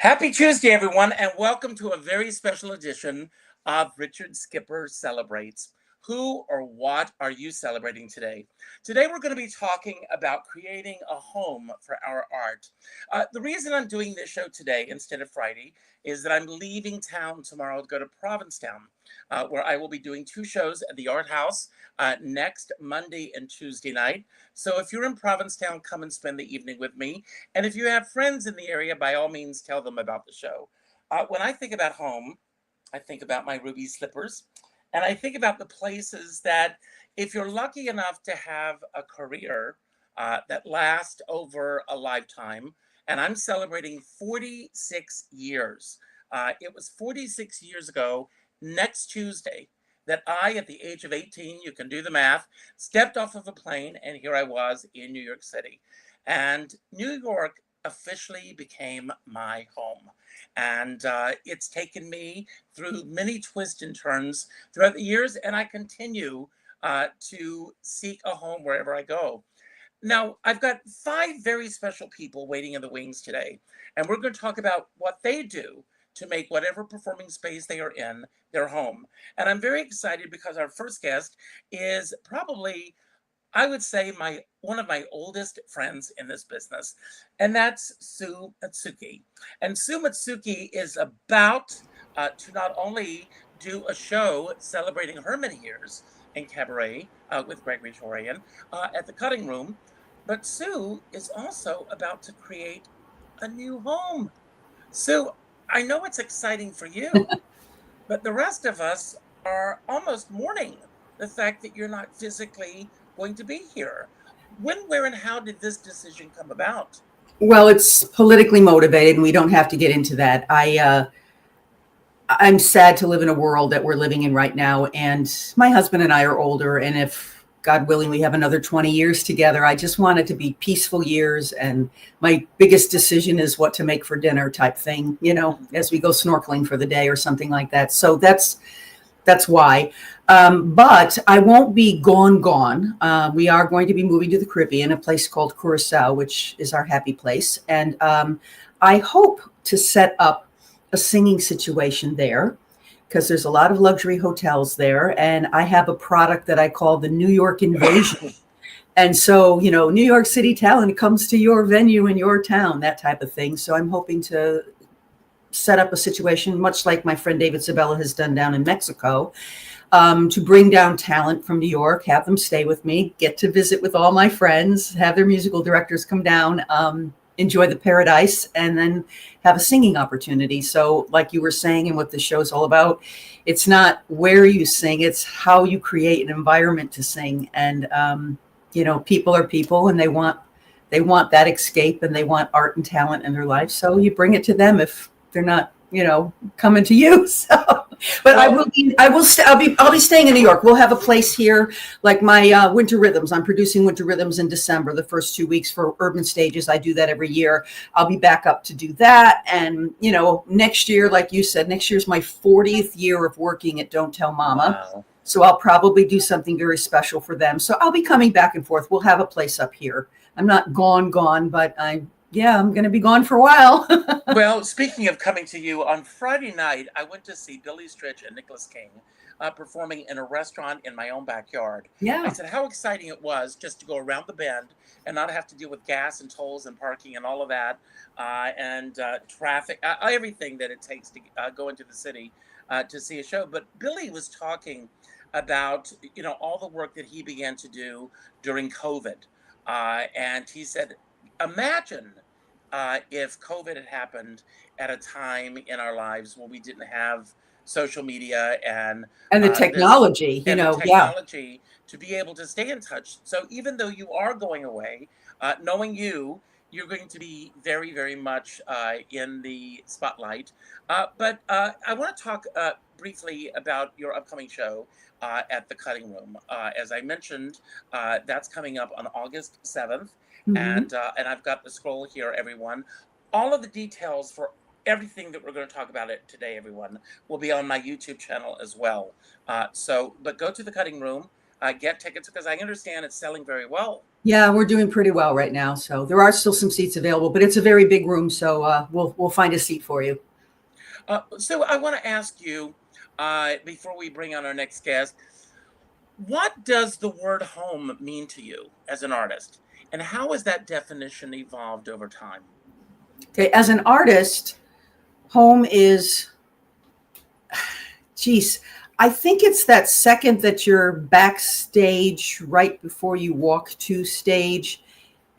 Happy Tuesday, everyone, and welcome to a very special edition of Richard Skipper Celebrates. Who or what are you celebrating today? Today, we're going to be talking about creating a home for our art. The reason I'm doing this show today instead of Friday is that I'm leaving town tomorrow to go to Provincetown, where I will be doing two shows at the Art House next Monday and Tuesday night. So if you're in Provincetown, come and spend the evening with me. And if you have friends in the area, by all means, tell them about the show. When I think about home, I think about my ruby slippers. And I think about the places that, if you're lucky enough to have a career that lasts over a lifetime, and I'm celebrating 46 years. It was 46 years ago, next Tuesday, that I, at the age of 18, you can do the math, stepped off of a plane, and here I was in New York City. And New York officially became my home. And it's taken me through many twists and turns throughout the years, and I continue to seek a home wherever I go. Now, I've got five very special people waiting in the wings today, and we're going to talk about what they do to make whatever performing space they are in their home. And I'm very excited because our first guest is probably, I would say, my one of my oldest friends in this business, and that's Sue Matsuki. And Sue Matsuki is about to not only do a show celebrating her many years in cabaret with Gregory Torian at the Cutting Room, but Sue is also about to create a new home. Sue, I know it's exciting for you, but the rest of us are almost mourning the fact that you're not physically going to be here. When, where, and how did this decision come about? Well, it's politically motivated, and we don't have to get into that. I'm sad to live in a world that we're living in right now, and my husband and I are older, and if God willing, we have another 20 years together. I just want it to be peaceful years, and my biggest decision is what to make for dinner type thing, as we go snorkeling for the day or something like that. So that's why. But I won't be gone. We are going to be moving to the Caribbean, a place called Curacao, which is our happy place. And I hope to set up a singing situation there because there's a lot of luxury hotels there. And I have a product that I call the New York Invasion. And so, New York City talent comes to your venue in your town, that type of thing. So I'm hoping to set up a situation much like my friend David Sabella has done down in Mexico, to bring down talent from New York, have them stay with me, get to visit with all my friends, have their musical directors come down, enjoy the paradise, and then have a singing opportunity. So like you were saying, and what the show's all about, it's not where you sing, it's how you create an environment to sing. And, people are people, and they want that escape, and they want art and talent in their life. So you bring it to them if they're not, coming to you. So, but well, I'll be staying in New York. We'll have a place here, like my Winter Rhythms. I'm producing Winter Rhythms in December, the first 2 weeks for Urban Stages. I do that every year. I'll be back up to do that. And, next year, like you said, next year's my 40th year of working at Don't Tell Mama. Wow. So I'll probably do something very special for them. So I'll be coming back and forth. We'll have a place up here. I'm not gone, but I'm going to be gone for a while. Well, speaking of coming to you, on Friday night, I went to see Billy Stritch and Nicholas King performing in a restaurant in my own backyard. Yeah. I said how exciting it was just to go around the bend and not have to deal with gas and tolls and parking and all of that, and traffic, everything that it takes to go into the city to see a show. But Billy was talking about, all the work that he began to do during COVID. And he said, imagine if COVID had happened at a time in our lives where we didn't have social media and the technology, technology to be able to stay in touch. So even though you are going away, knowing you're going to be very, very much in the spotlight. But I want to talk briefly about your upcoming show at the Cutting Room. As I mentioned, that's coming up on August 7th. Mm-hmm. And I've got the scroll here, everyone. All of the details for everything that we're going to talk about it today, everyone, will be on my YouTube channel as well. But go to the Cutting Room. get tickets? Because I understand it's selling very well. Yeah, we're doing pretty well right now. So there are still some seats available, but it's a very big room. So we'll find a seat for you. So I want to ask you, before we bring on our next guest, what does the word home mean to you as an artist? And how has that definition evolved over time? Okay, as an artist, home is, geez, I think it's that second that you're backstage right before you walk to stage.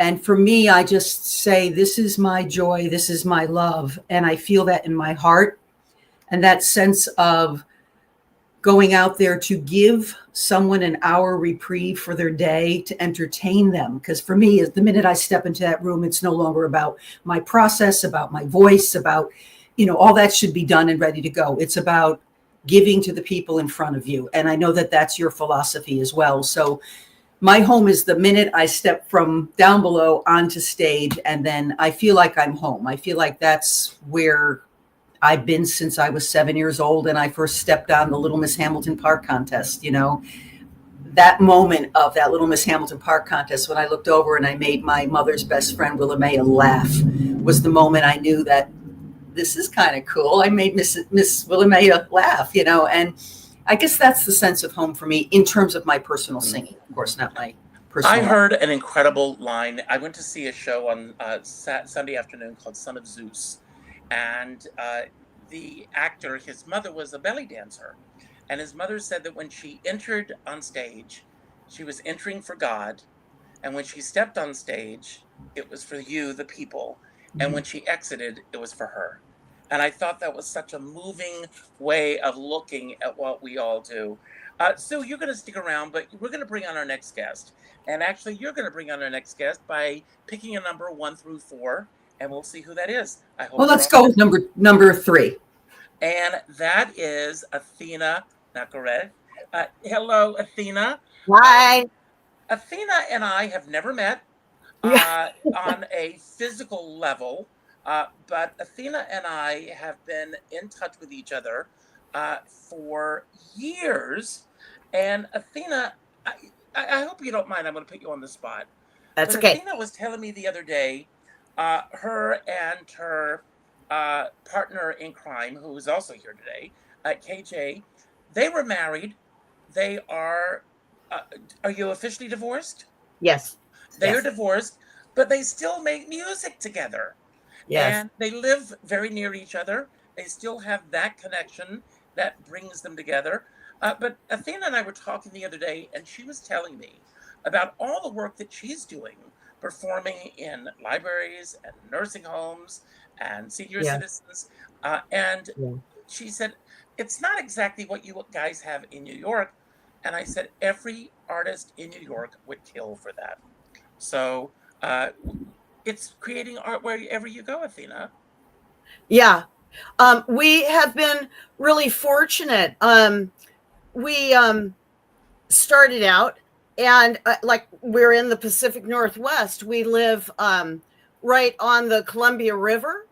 And for me, I just say, this is my joy, this is my love. And I feel that in my heart. And that sense of going out there to give someone an hour reprieve for their day, to entertain them. Because for me, the minute I step into that room, it's no longer about my process, about my voice, about, all that should be done and ready to go. It's about giving to the people in front of you. And I know that that's your philosophy as well. So my home is the minute I step from down below onto stage, and then I feel like I'm home. I feel like that's where I've been since I was 7 years old and I first stepped on the Little Miss Hamilton Park contest. That moment of that Little Miss Hamilton Park contest, when I looked over and I made my mother's best friend, Willamea, laugh, was the moment I knew that this is kind of cool. I made Miss Willamea laugh, and I guess that's the sense of home for me in terms of my personal singing. Of course, not my personal. I heard an incredible line. I went to see a show on Sunday afternoon called Son of Zeus. And the actor, his mother was a belly dancer. And his mother said that when she entered on stage, she was entering for God. And when she stepped on stage, it was for you, the people. And when she exited, it was for her. And I thought that was such a moving way of looking at what we all do. So you're going to stick around, but we're going to bring on our next guest. And actually, you're going to bring on our next guest by picking a number 1 through 4. And we'll see who that is. I hope. Well, let's go with number 3. And that is Athena Nakorev. Hello, Athena. Hi. Athena and I have never met on a physical level, but Athena and I have been in touch with each other for years. And Athena, I hope you don't mind. I'm going to put you on the spot. That's but okay. Athena was telling me the other day, her and her partner in crime, who is also here today, KJ, they were married. They are you officially divorced? Yes. They are divorced, but they still make music together. Yes. And they live very near each other. They still have that connection that brings them together. But Athena and I were talking the other day, and she was telling me about all the work that she's doing, performing in libraries and nursing homes and senior citizens. And she said, it's not exactly what you guys have in New York. And I said, every artist in New York would kill for that. So it's creating art wherever you go, Athena. Yeah. We have been really fortunate. We started out, and like we're in the Pacific Northwest. We live right on the Columbia River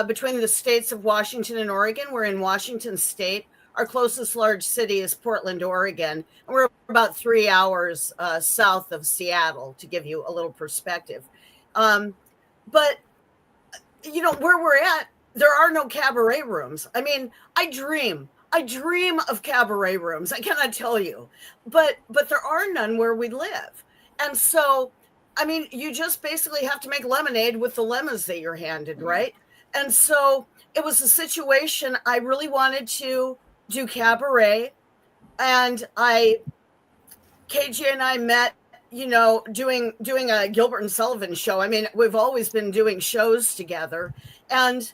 between the states of Washington and Oregon. We're in Washington State. Our closest large city is Portland, Oregon. And we're about 3 hours south of Seattle, to give you a little perspective. But, where we're at, there are no cabaret rooms. I mean, I dream of cabaret rooms. I cannot tell you, but there are none where we live. And so, I mean, you just basically have to make lemonade with the lemons that you're handed, right? And so it was a situation. I really wanted to do cabaret, and KJ and I met, doing a Gilbert and Sullivan show. I mean, we've always been doing shows together, and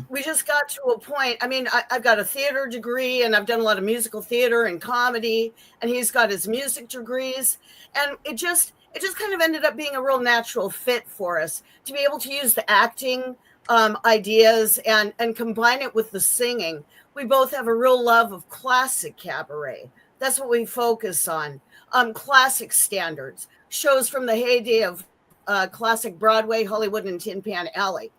we just got to a point. I mean, I've got a theater degree, and I've done a lot of musical theater and comedy, and he's got his music degrees, and it just kind of ended up being a real natural fit for us to be able to use the acting ideas and combine it with the singing. We both have a real love of classic cabaret. That's what we focus on. Classic standards, shows from the heyday of classic Broadway, Hollywood, and Tin Pan Alley.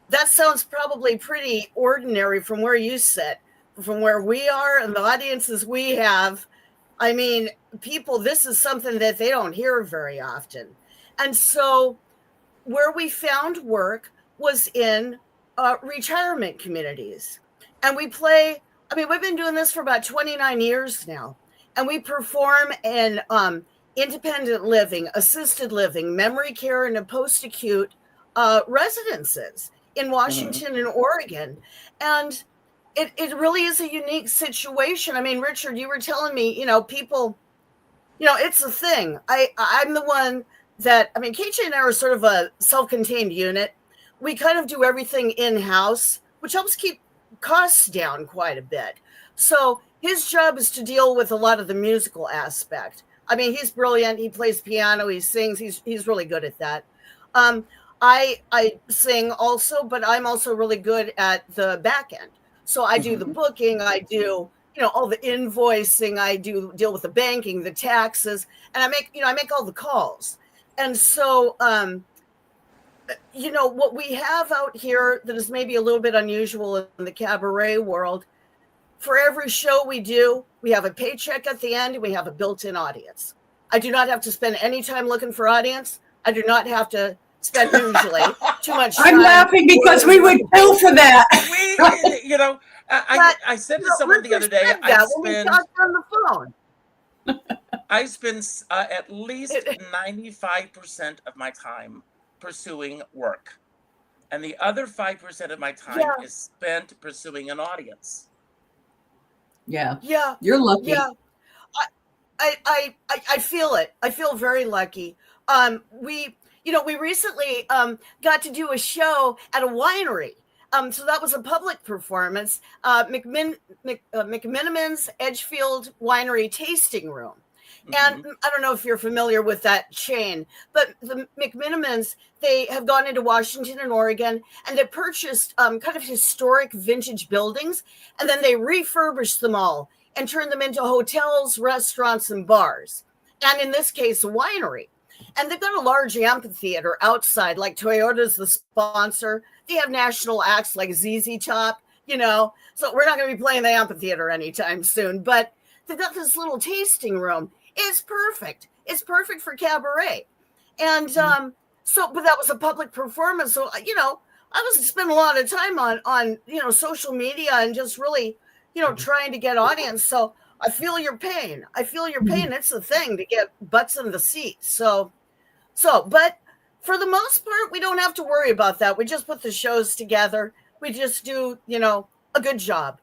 That sounds probably pretty ordinary from where you sit. From where we are and the audiences we have, I mean, people, this is something that they don't hear very often. And so where we found work was in retirement communities. And we play, I mean, we've been doing this for about 29 years now. And we perform in independent living, assisted living, memory care, and post-acute residences in Washington and Oregon. And it really is a unique situation. I mean, Richard, you were telling me, people, it's a thing. I'm the one that, I mean, KJ and I are sort of a self-contained unit. We kind of do everything in-house, which helps keep costs down quite a bit. So his job is to deal with a lot of the musical aspect. I mean, he's brilliant. He plays piano. He sings. He's really good at that. I sing also, but I'm also really good at the back end. So I do the booking. I do, all the invoicing. I do deal with the banking, the taxes, and I make all the calls. And so, what we have out here that is maybe a little bit unusual in the cabaret world, for every show we do, we have a paycheck at the end and we have a built-in audience. I do not have to spend any time looking for audience. I do not have to spend usually too much time. I'm laughing because we would kill for that. I said to someone the other day, I spend at least 95% of my time pursuing work. And the other 5% of my time is spent pursuing an audience. Yeah. Yeah. You're lucky. Yeah. I feel it. I feel very lucky. We recently got to do a show at a winery. So that was a public performance, McMiniman's Edgefield Winery Tasting Room. And I don't know if you're familiar with that chain, but the McMinimans, they have gone into Washington and Oregon, and they purchased kind of historic vintage buildings, and then they refurbished them all and turned them into hotels, restaurants, and bars. And in this case, a winery. And they've got a large amphitheater outside, like Toyota's the sponsor. They have national acts like ZZ Top, so we're not going to be playing the amphitheater anytime soon, but they've got this little tasting room. It's perfect. It's perfect for cabaret. And but that was a public performance. So, I was spending a lot of time on social media and just really, trying to get audience. So I feel your pain. It's the thing to get butts in the seats. So, but for the most part, we don't have to worry about that. We just put the shows together. We just do, a good job.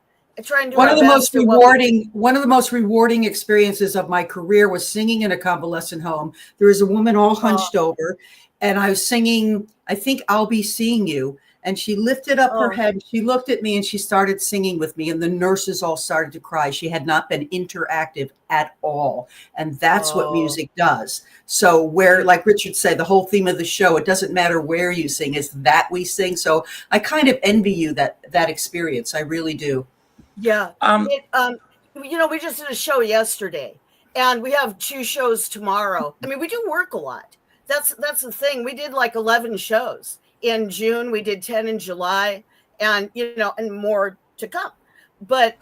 One of the most rewarding experiences of my career was singing in a convalescent home. There was a woman all hunched over, and I was singing, I think, "I'll Be Seeing You." And she lifted up her head, she looked at me, and she started singing with me. And the nurses all started to cry. She had not been interactive at all. And that's what music does. So where, like Richard said, the whole theme of the show, it doesn't matter where you sing, it's that we sing. So I kind of envy you that experience. I really do. Yeah. We just did a show yesterday, and we have 2 shows tomorrow. I mean, we do work a lot. That's the thing. We did like 11 shows in June. We did 10 in July, and and more to come. But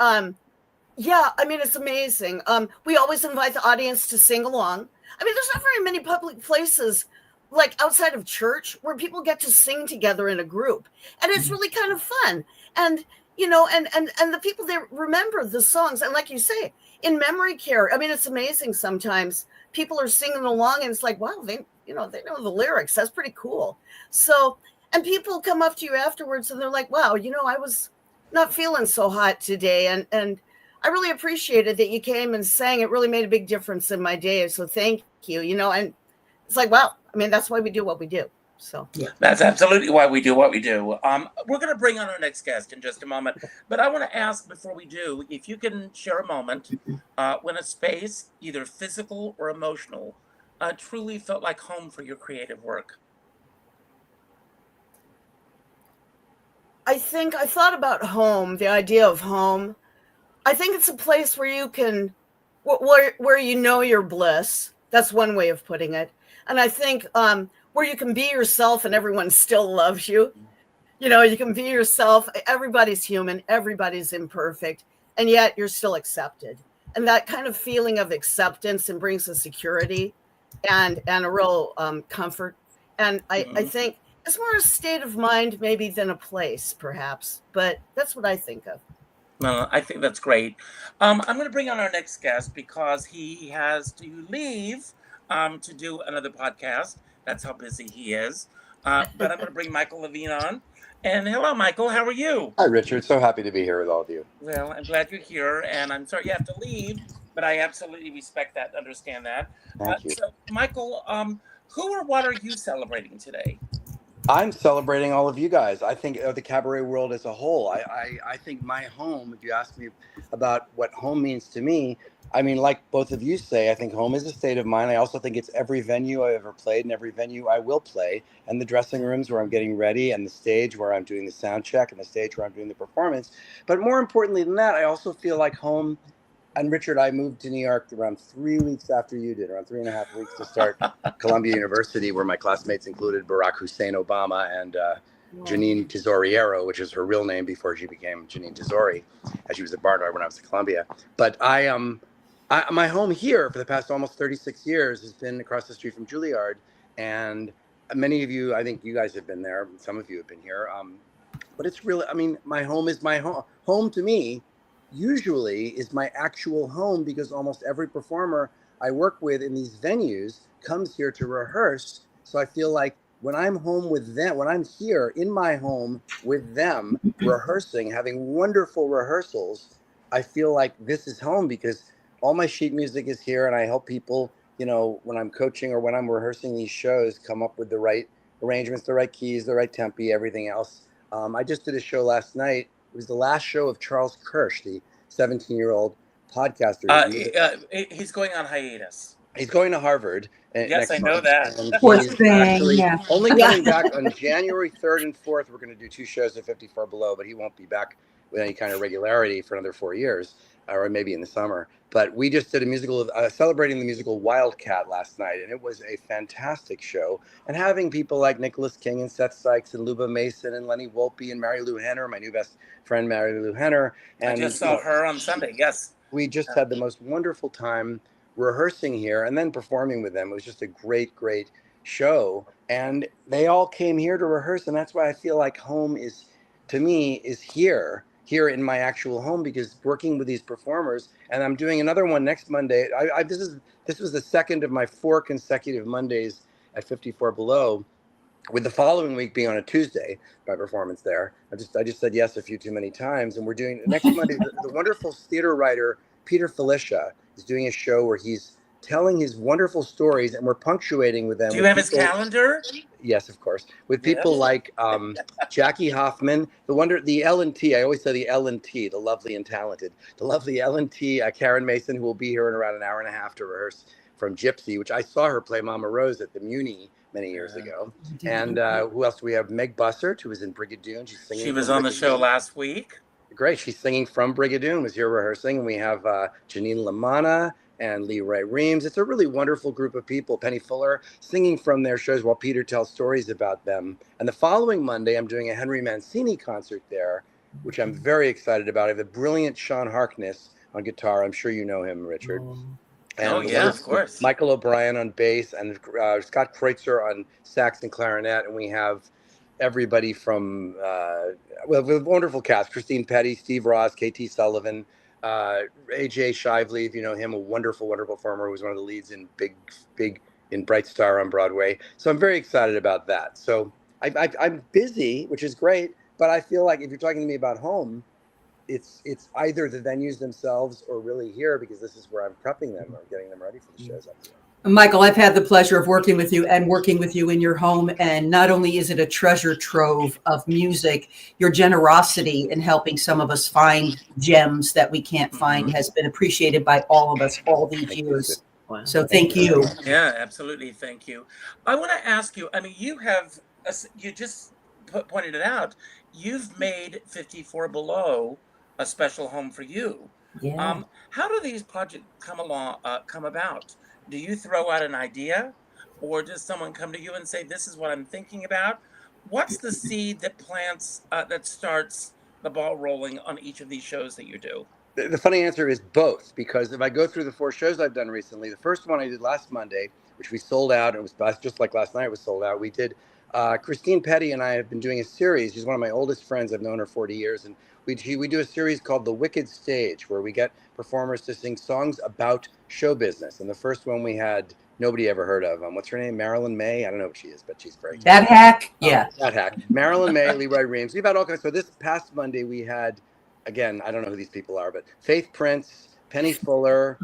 it's amazing. We always invite the audience to sing along. I mean, there's not very many public places like outside of church where people get to sing together in a group, and it's really kind of fun. And and the people, they remember the songs. And like you say, in memory care, I mean, it's amazing. Sometimes people are singing along and it's like, wow, they know the lyrics. That's pretty cool. So, and people come up to you afterwards and they're like, wow, I was not feeling so hot today. And I really appreciated that you came and sang. It really made a big difference in my day. So thank you, and it's like, wow, I mean, that's why we do what we do. So that's absolutely why we do what we do. We're going to bring on our next guest in just a moment, but I want to ask before we do, if you can share a moment when a space, either physical or emotional, truly felt like home for your creative work. I think I thought about home, the idea of home. I think it's a place where you can, where your bliss. That's one way of putting it. And I think where you can be yourself and everyone still loves you. You can be yourself. Everybody's human. Everybody's imperfect. And yet you're still accepted. that kind of feeling of acceptance and brings a security and a real comfort. And I think it's more a state of mind maybe than a place, perhaps. But that's what I think of. Well, I think that's great. I'm going to bring on our next guest because he has to leave to do another podcast. That's how busy he is. But I'm going to bring Michael Levine on. And hello, Michael. How are you? Hi, Richard. So happy to be here with all of you. Well, I'm glad you're here. And I'm sorry you have to leave, but I absolutely respect that and understand that. Thank you. So, Michael, who or what are you celebrating today? I'm celebrating all of you guys. I think of the cabaret world as a whole. I think my home, if you ask me about what home means to me, I mean, like both of you say, I think home is a state of mind. I also think it's every venue I've ever played and every venue I will play, and the dressing rooms where I'm getting ready, and the stage where I'm doing the sound check, and the stage where I'm doing the performance. But more importantly than that, I also feel like home. And Richard, I moved to New York around 3 weeks after you did, around 3.5 weeks to start Columbia University, where my classmates included Barack Hussein Obama and Janine Tesoriero, which is her real name before she became Janine Tesori, as she was at Barnard when I was at Columbia. But my home here for the past almost 36 years has been across the street from Juilliard. And many of you, I think you guys have been there. Some of you have been here. But it's really, I mean, my home is my home. Home to me usually is my actual home, because almost every performer I work with in these venues comes here to rehearse. So I feel like when I'm home with them, when I'm here in my home with them, rehearsing, having wonderful rehearsals, I feel like this is home, because all my sheet music is here, and I help people, you know, when I'm coaching or when I'm rehearsing these shows, come up with the right arrangements, the right keys, the right tempi, everything else. I just did a show last night. It was the last show of Charles Kirsch, the 17-year-old podcaster. He's going on hiatus. He's going to Harvard. Yes, I know that. He's actually only coming back on January 3rd and 4th. We're going to do 2 shows at 54 Below, but he won't be back with any kind of regularity for another 4 years, or maybe in the summer. But we just did a musical celebrating the musical Wildcat last night, and it was a fantastic show. And having people like Nicholas King and Seth Sykes and Luba Mason and Lenny Volpe and Mary Lou Henner, my new best friend Mary Lou Henner. And I just saw her on Sunday. Yes, we just had the most wonderful time rehearsing here and then performing with them. It was just a great, great show, and they all came here to rehearse. And that's why I feel like home is, to me, is here in my actual home, because working with these performers, and I'm doing another one next Monday. This was the second of my 4 consecutive Mondays at 54 Below, with the following week being on a Tuesday, my performance there. I just said yes a few too many times. And we're doing next Monday, the wonderful theater writer Peter Felicia is doing a show where he's telling his wonderful stories, and we're punctuating with them. Do you have his calendar? Yes, of course. With people like Jackie Hoffman, the L&T. I always say the L&T, the lovely and talented. The lovely L&T, Karen Mason, who will be here in around an hour and a half to rehearse from Gypsy, which I saw her play Mama Rose at the Muni many years ago. And who else do we have? Meg Bussert, who was in Brigadoon. She's singing. She was on the show last week. Great. She's singing from Brigadoon, was here rehearsing. And we have Janine Lamanna and Leroy Reams. It's a really wonderful group of people. Penny Fuller singing from their shows while Peter tells stories about them. And the following Monday, I'm doing a Henry Mancini concert there, which I'm very excited about. I have the brilliant Sean Harkness on guitar. I'm sure you know him, Richard. And of course. Michael O'Brien on bass, and Scott Kreutzer on sax and clarinet. And we have everybody from, with a wonderful cast: Christine Petty, Steve Ross, KT Sullivan, AJ Shively, if you know him, a wonderful, wonderful performer who was one of the leads in in Bright Star on Broadway. So I'm very excited about that. So I'm busy, which is great, but I feel like if you're talking to me about home, it's either the venues themselves or really here, because this is where I'm prepping them or getting them ready for the shows I'm doing. Michael, I've had the pleasure of working with you in your home. And not only is it a treasure trove of music, your generosity in helping some of us find gems that we can't find has been appreciated by all of us all these years. Wow. So thank you. Yeah, absolutely. Thank you. I want to ask you, I mean, you just pointed it out. You've made 54 Below a special home for you. Yeah. How do these projects come about? Do you throw out an idea, or does someone come to you and say, this is what I'm thinking about? What's the seed that plants, that starts the ball rolling on each of these shows that you do? The funny answer is both, because if I go through the 4 shows I've done recently, the first one I did last Monday, which we sold out, and it was just like last night, it was sold out. We did, Christine Petty and I have been doing a series. She's one of my oldest friends. I've known her 40 years. And we do a series called The Wicked Stage, where we get performers to sing songs about show business. And the first one we had, nobody ever heard of. What's her name? Marilyn May? I don't know what she is, but she's very That hack? Yeah. That hack. Marilyn May, Leroy Reams. We've had all kinds. So this past Monday we had, again, I don't know who these people are, but Faith Prince, Penny Fuller,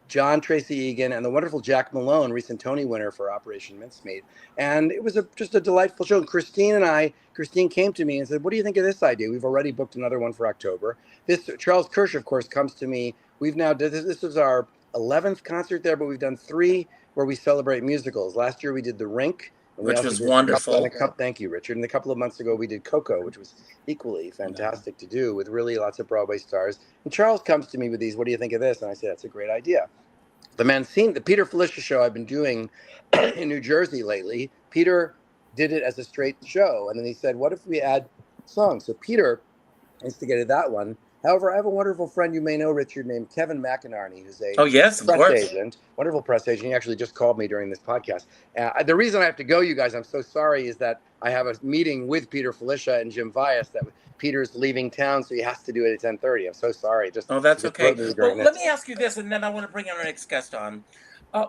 John Tracy Egan, and the wonderful Jack Malone, recent Tony winner for Operation Mincemeat. And it was just a delightful show. And Christine came to me and said, what do you think of this idea? We've already booked another one for October. Charles Kirsch, of course, comes to me. We've now, this was our 11th concert there, but we've done 3 where we celebrate musicals. Last year we did The Rink, which was wonderful. Thank you, Richard. And a couple of months ago, we did Coco, which was equally fantastic to do with really lots of Broadway stars. And Charles comes to me with these, what do you think of this? And I say, that's a great idea. The Peter Felicia show I've been doing in New Jersey lately, Peter did it as a straight show. And then he said, what if we add songs? So Peter instigated that one. However, I have a wonderful friend you may know, Richard, named Kevin McInerney, who's a press agent, wonderful press agent. He actually just called me during this podcast. The reason I have to go, you guys, I'm so sorry, is that I have a meeting with Peter Felicia and Jim Vias that Peter's leaving town, so he has to do it at 10:30. I'm so sorry. That's okay. Well, let me ask you this, and then I want to bring our next guest on.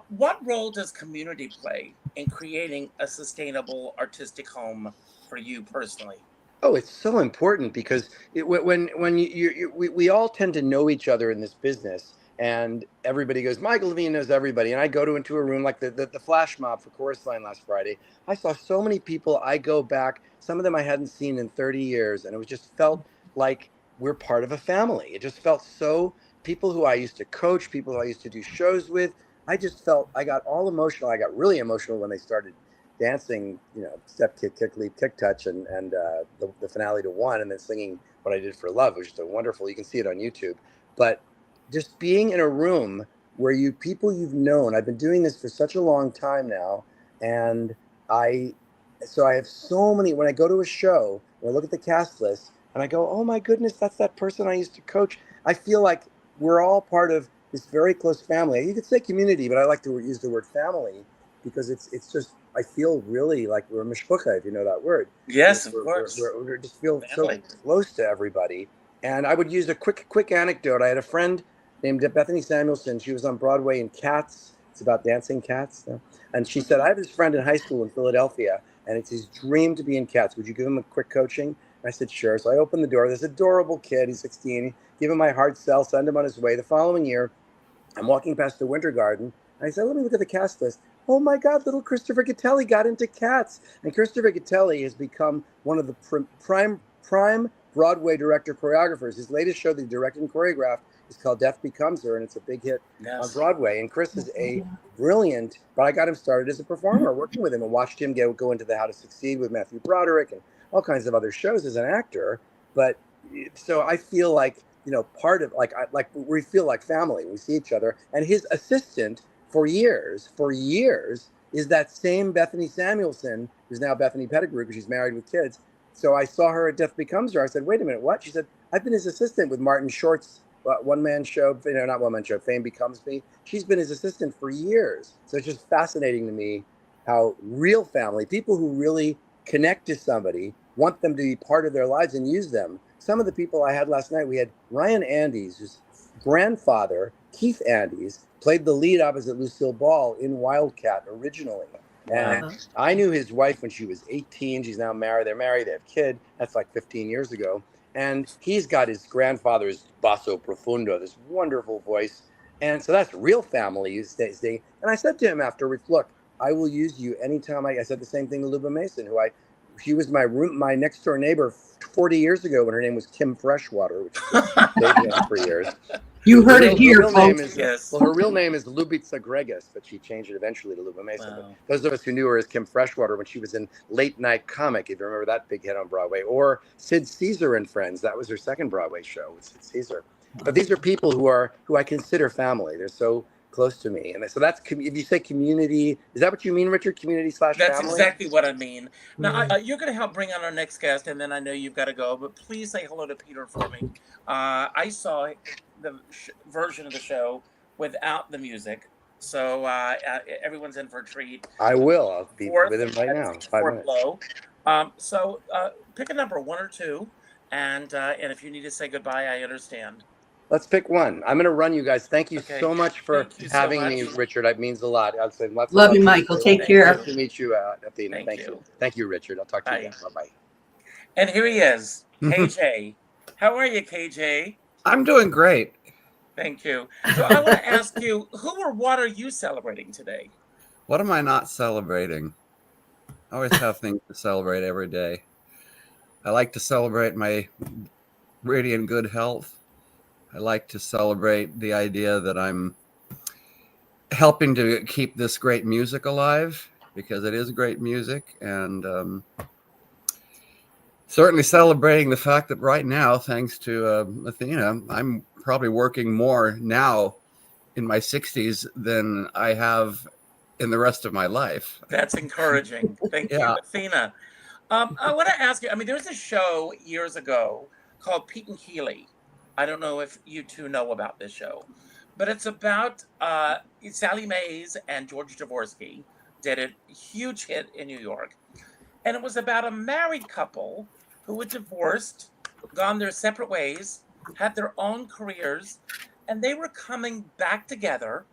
What role does community play in creating a sustainable artistic home for you personally? Oh, it's so important because we all tend to know each other in this business, and everybody goes, Michael Levine knows everybody. And I go into a room like the flash mob for Chorus Line last Friday. I saw so many people. I go back, some of them I hadn't seen in 30 years, and it just felt like we're part of a family. It just felt so, people who I used to coach, people who I used to do shows with, I just felt, I got all emotional. I got really emotional when they started dancing, step, kick, leap, kick, touch, and the finale to One, and then singing What I Did for Love, which is a wonderful, you can see it on YouTube. But just being in a room where people you've known, I've been doing this for such a long time now, and I have so many, when I go to a show, when I look at the cast list, and I go, oh my goodness, that's that person I used to coach. I feel like we're all part of this very close family. You could say community, but I like to use the word family because it's just, I feel really like we're a mishpucha, if you know that word. Yes, of course. We just feel so close to everybody. And I would use a quick anecdote. I had a friend named Bethany Samuelson. She was on Broadway in Cats. It's about dancing cats. And she said, I have this friend in high school in Philadelphia, and it's his dream to be in Cats. Would you give him a quick coaching? I said, sure. So I opened the door. This adorable kid, he's 16. Give him my hard sell, send him on his way. The following year, I'm walking past the Winter Garden. I said, let me look at the cast list. Oh my God, little Christopher Gattelli got into Cats. And Christopher Gattelli has become one of the prime Broadway director choreographers. His latest show that he directed and choreographed is called Death Becomes Her, and it's a big hit on Broadway. And Chris is a brilliant, but I got him started as a performer, working with him and watched him go into the How to Succeed with Matthew Broderick and all kinds of other shows as an actor. But so I feel like, part of, we feel like family. We see each other. And his assistant for years, is that same Bethany Samuelson, who's now Bethany Pettigrew, because she's married with kids. So I saw her at Death Becomes Her. I said, wait a minute, what? She said, I've been his assistant with Martin Short's one-man show, not one-man show, Fame Becomes Me. She's been his assistant for years. So it's just fascinating to me how real family, people who really connect to somebody, want them to be part of their lives and use them. Some of the people I had last night, we had Ryan Andes, whose grandfather, Keith Andes, played the lead opposite Lucille Ball in Wildcat originally. And I knew his wife when she was 18. She's now married. They're married. They have a kid. That's like 15 years ago. And he's got his grandfather's basso profundo, this wonderful voice. And so that's real family. And I said to him afterwards, look, I will use you anytime. I said the same thing to Luba Mason, she was my next door neighbor 40 years ago when her name was Kim Freshwater, which was for years. You heard it here, folks. Her real name is Lubitsa Gregas, but she changed it eventually to Luba Mason. Wow. But those of us who knew her as Kim Freshwater when she was in Late Night Comic, if you remember that big hit on Broadway, or Sid Caesar and Friends, that was her second Broadway show with Sid Caesar. But these are people who I consider family. They're so close to me. And so that's, if you say community, is that what you mean, Richard? Community / family? That's exactly what I mean. Now, you're going to help bring on our next guest, and then I know you've got to go, but please say hello to Peter for me. I saw the version of the show without the music, so everyone's in for a treat. I will. I'll be with him right now. 5 minutes. Blow. So pick a number, 1 or 2, and if you need to say goodbye, I understand. Let's pick one. I'm going to run, you guys. Thank you so much for having me, Richard. It means a lot. I'd say love you, Michael. Take care. Nice to meet you, Athena. Thank you. Thank you, Richard. I'll talk to you again. Bye-bye. And here he is, KJ. How are you, KJ? I'm doing great. Thank you. So I want to ask you, who or what are you celebrating today? What am I not celebrating? I always have things to celebrate every day. I like to celebrate my radiant good health. I like to celebrate the idea that I'm helping to keep this great music alive, because it is great music, and certainly celebrating the fact that right now, thanks to Athena, I'm probably working more now in my 60s than I have in the rest of my life. That's encouraging. Thank you, Athena. I want to ask you, I mean, there was a show years ago called Pete and Keeley. I don't know if you two know about this show, but it's about Sally Mays and George Dvorsky did a huge hit in New York. And it was about a married couple who had divorced, gone their separate ways, had their own careers, and they were coming back together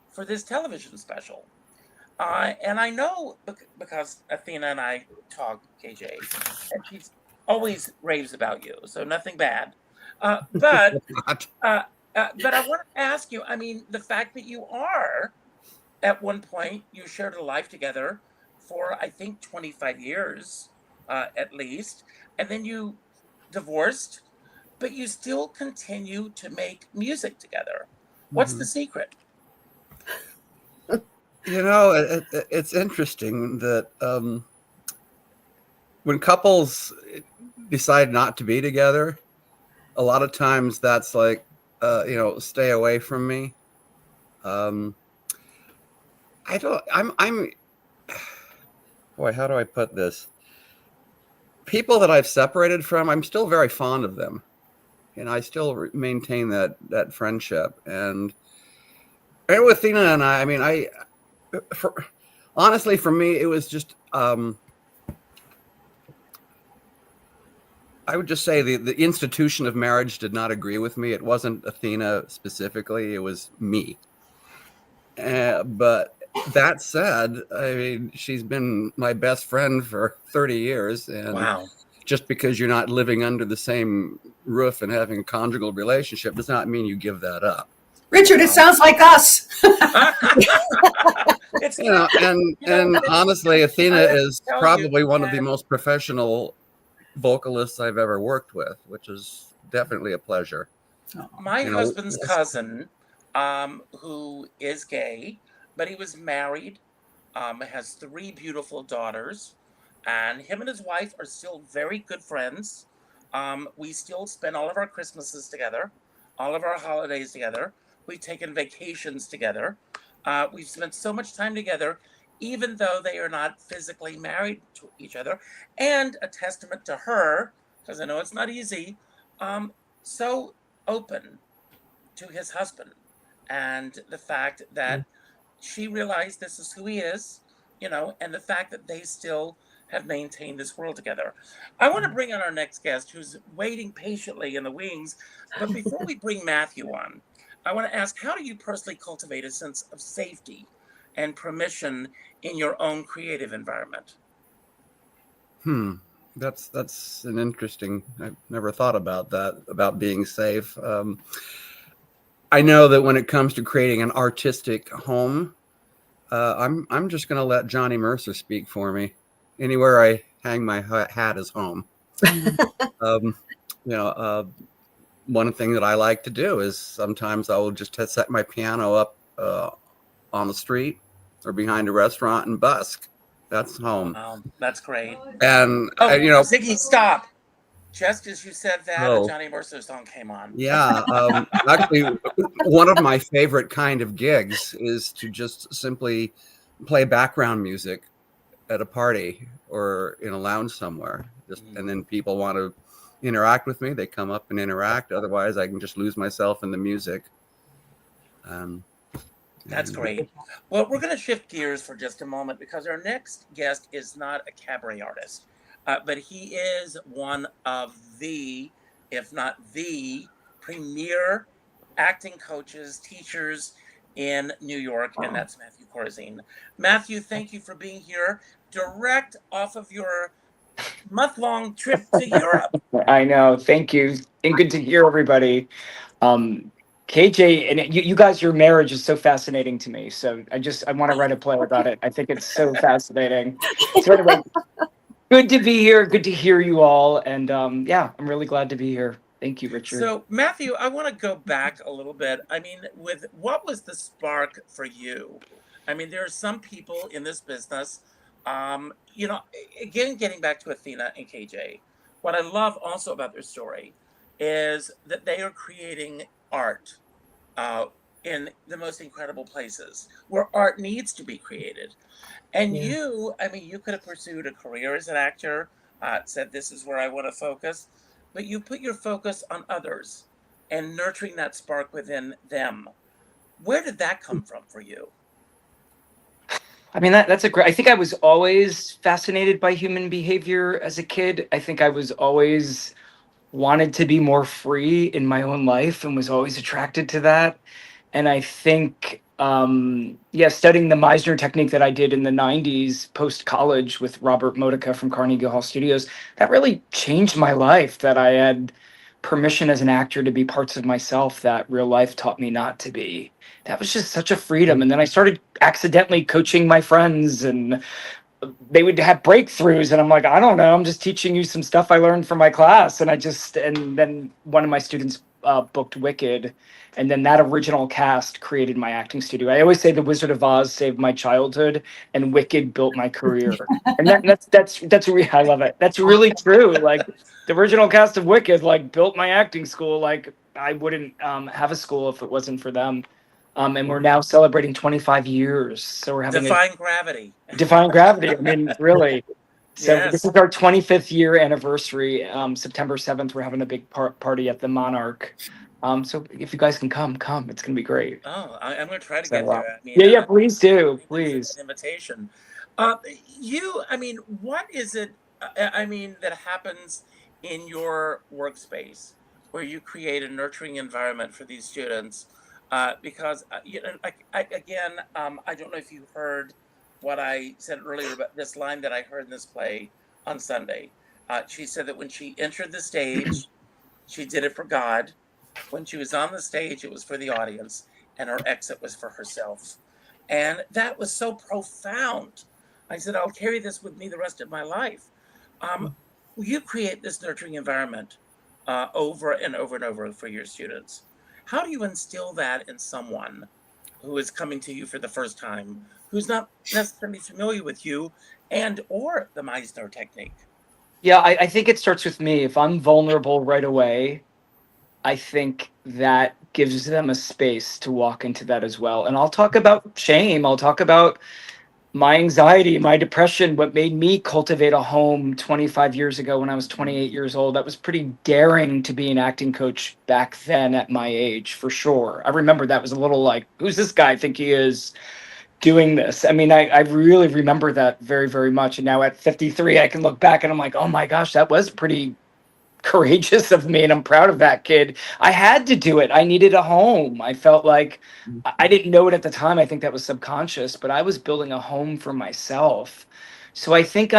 for this television special. And I know because Athena and I talk, KJ, and she's always raves about you, so nothing bad. But I want to ask you, I mean, the fact that you are, at one point, you shared a life together for, I think, 25 years, at least, and then you divorced, but you still continue to make music together. What's the secret? You know, it's interesting that when couples decide not to be together, a lot of times that's like, stay away from me. Boy, how do I put this? People that I've separated from, I'm still very fond of them. And I still maintain that friendship. And with Athena and I mean, honestly, for me, it was just, I would just say the institution of marriage did not agree with me. It wasn't Athena specifically, it was me. But that said, I mean, she's been my best friend for 30 years. And wow. Just because you're not living under the same roof and having a conjugal relationship does not mean you give that up. Richard, it sounds like us. And honestly, Athena is probably one of the most professional vocalists I've ever worked with, which is definitely a pleasure. My husband's cousin, who is gay, but he was married, has 3 beautiful daughters, and him and his wife are still very good friends. We still spend all of our Christmases together, all of our holidays together. We've taken vacations together. We've spent so much time together, even though they are not physically married to each other. And a testament to her, because I know it's not easy, so open to his husband. And the fact that she realized this is who he is, and the fact that they still have maintained this world together. I want to bring on our next guest, who's waiting patiently in the wings. But before we bring Matthew on, I want to ask, how do you personally cultivate a sense of safety and permission in your own creative environment? That's an interesting, I've never thought about that, about being safe. I know that when it comes to creating an artistic home, I'm just going to let Johnny Mercer speak for me. Anywhere I hang my hat is home. One thing that I like to do is sometimes I will just set my piano up on the street or behind a restaurant and busk. That's home. That's great. And Ziggy, stop. Just as you said that, a Oh. Johnny Mercer song came on. Yeah, actually, one of my favorite kind of gigs is to just simply play background music at a party or in a lounge somewhere. And then people want to interact with me. They come up and interact. Otherwise, I can just lose myself in the music. That's great. Well, we're going to shift gears for just a moment because our next guest is not a cabaret artist, but he is one of the, if not the, premier acting coaches, teachers in New York, and that's Matthew Corozine. Matthew, thank you for being here, direct off of your month-long trip to Europe. I know. Thank you. And good to hear everybody. KJ, and you guys, your marriage is so fascinating to me. So I want to write a play about it. I think it's so fascinating. So anyway, good to be here. Good to hear you all. And yeah, I'm really glad to be here. Thank you, Richard. So Matthew, I want to go back a little bit. I mean, with what was the spark for you? I mean, there are some people in this business, you know, again, getting back to Athena and KJ, what I love also about their story is that they are creating art in the most incredible places where art needs to be created. And you, I mean, you could have pursued a career as an actor, said, this is where I want to focus, but you put your focus on others and nurturing that spark within them. Where did that come from for you? I mean, that's a great, I think I was always fascinated by human behavior as a kid. I think I was always wanted to be more free in my own life and was always attracted to that. And I think, studying the Meisner technique that I did in the 90s post-college with Robert Modica from Carnegie Hall Studios, that really changed my life, that I had permission as an actor to be parts of myself that real life taught me not to be. That was just such a freedom. And then I started accidentally coaching my friends, and they would have breakthroughs, and I'm like, I don't know, I'm just teaching you some stuff I learned from my class. And then one of my students booked Wicked, and then that original cast created my acting studio. I always say The Wizard of Oz saved my childhood and Wicked built my career. And that's really, I love it. That's really true. Like, the original cast of Wicked like built my acting school. Like, I wouldn't have a school if it wasn't for them. And we're now celebrating 25 years. So we're having Defying gravity. Defying gravity. I mean, really. So Yes. This is our 25th year anniversary. September 7th, we're having a big party at the Monarch. So if you guys can come. It's going to be great. Oh, I'm going to try to get there. I mean, yeah, please do. Please. An invitation. I mean, what is it, I mean, that happens in your workspace where you create a nurturing environment for these students? Because, you know, I don't know if you heard what I said earlier about this line that I heard in this play on Sunday. She said that when she entered the stage, she did it for God. When she was on the stage, it was for the audience, and her exit was for herself. And that was so profound. I said, I'll carry this with me the rest of my life. You create this nurturing environment over and over and over for your students. How do you instill that in someone who is coming to you for the first time, who's not necessarily familiar with you and or the Meisner technique? Yeah, I think it starts with me. If I'm vulnerable right away, I think that gives them a space to walk into that as well. And I'll talk about shame. I'll talk about my anxiety, my depression, what made me cultivate a home 25 years ago when I was 28 years old. That was pretty daring to be an acting coach back then at my age, for sure. I remember that was a little like, who's this guy I think he is doing this? I mean, I really remember that very, very much. And now at 53, I can look back and I'm like, oh my gosh, that was pretty courageous of me, and I'm proud of that kid. I had to do it. I needed a home. I felt like I didn't know it at the time. I think that was subconscious, but I was building a home for myself. So I think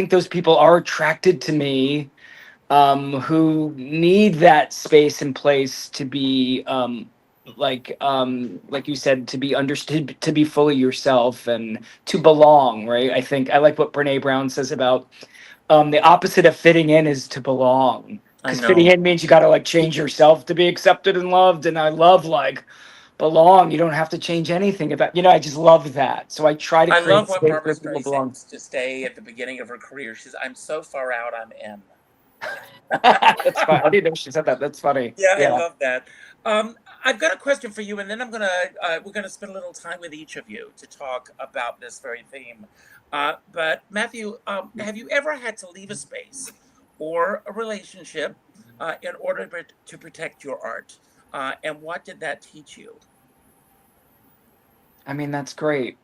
those people are attracted to me, who need that space and place to be like you said, to be understood, to be fully yourself and to belong, right? I think I like what Brene Brown says about the opposite of fitting in is to belong. Because fitting in means you got to like change yourself to be accepted and loved. And I love like belong. You don't have to change anything about, I just love that. So I try to create space where people belong. To stay at the beginning of her career. She's, I'm so far out, I'm in. That's funny. I didn't know she said that. That's funny. Yeah, I love that. I've got a question for you, and then we're gonna spend a little time with each of you to talk about this very theme. But Matthew, have you ever had to leave a space or a relationship in order to protect your art? And what did that teach you? I mean, that's great.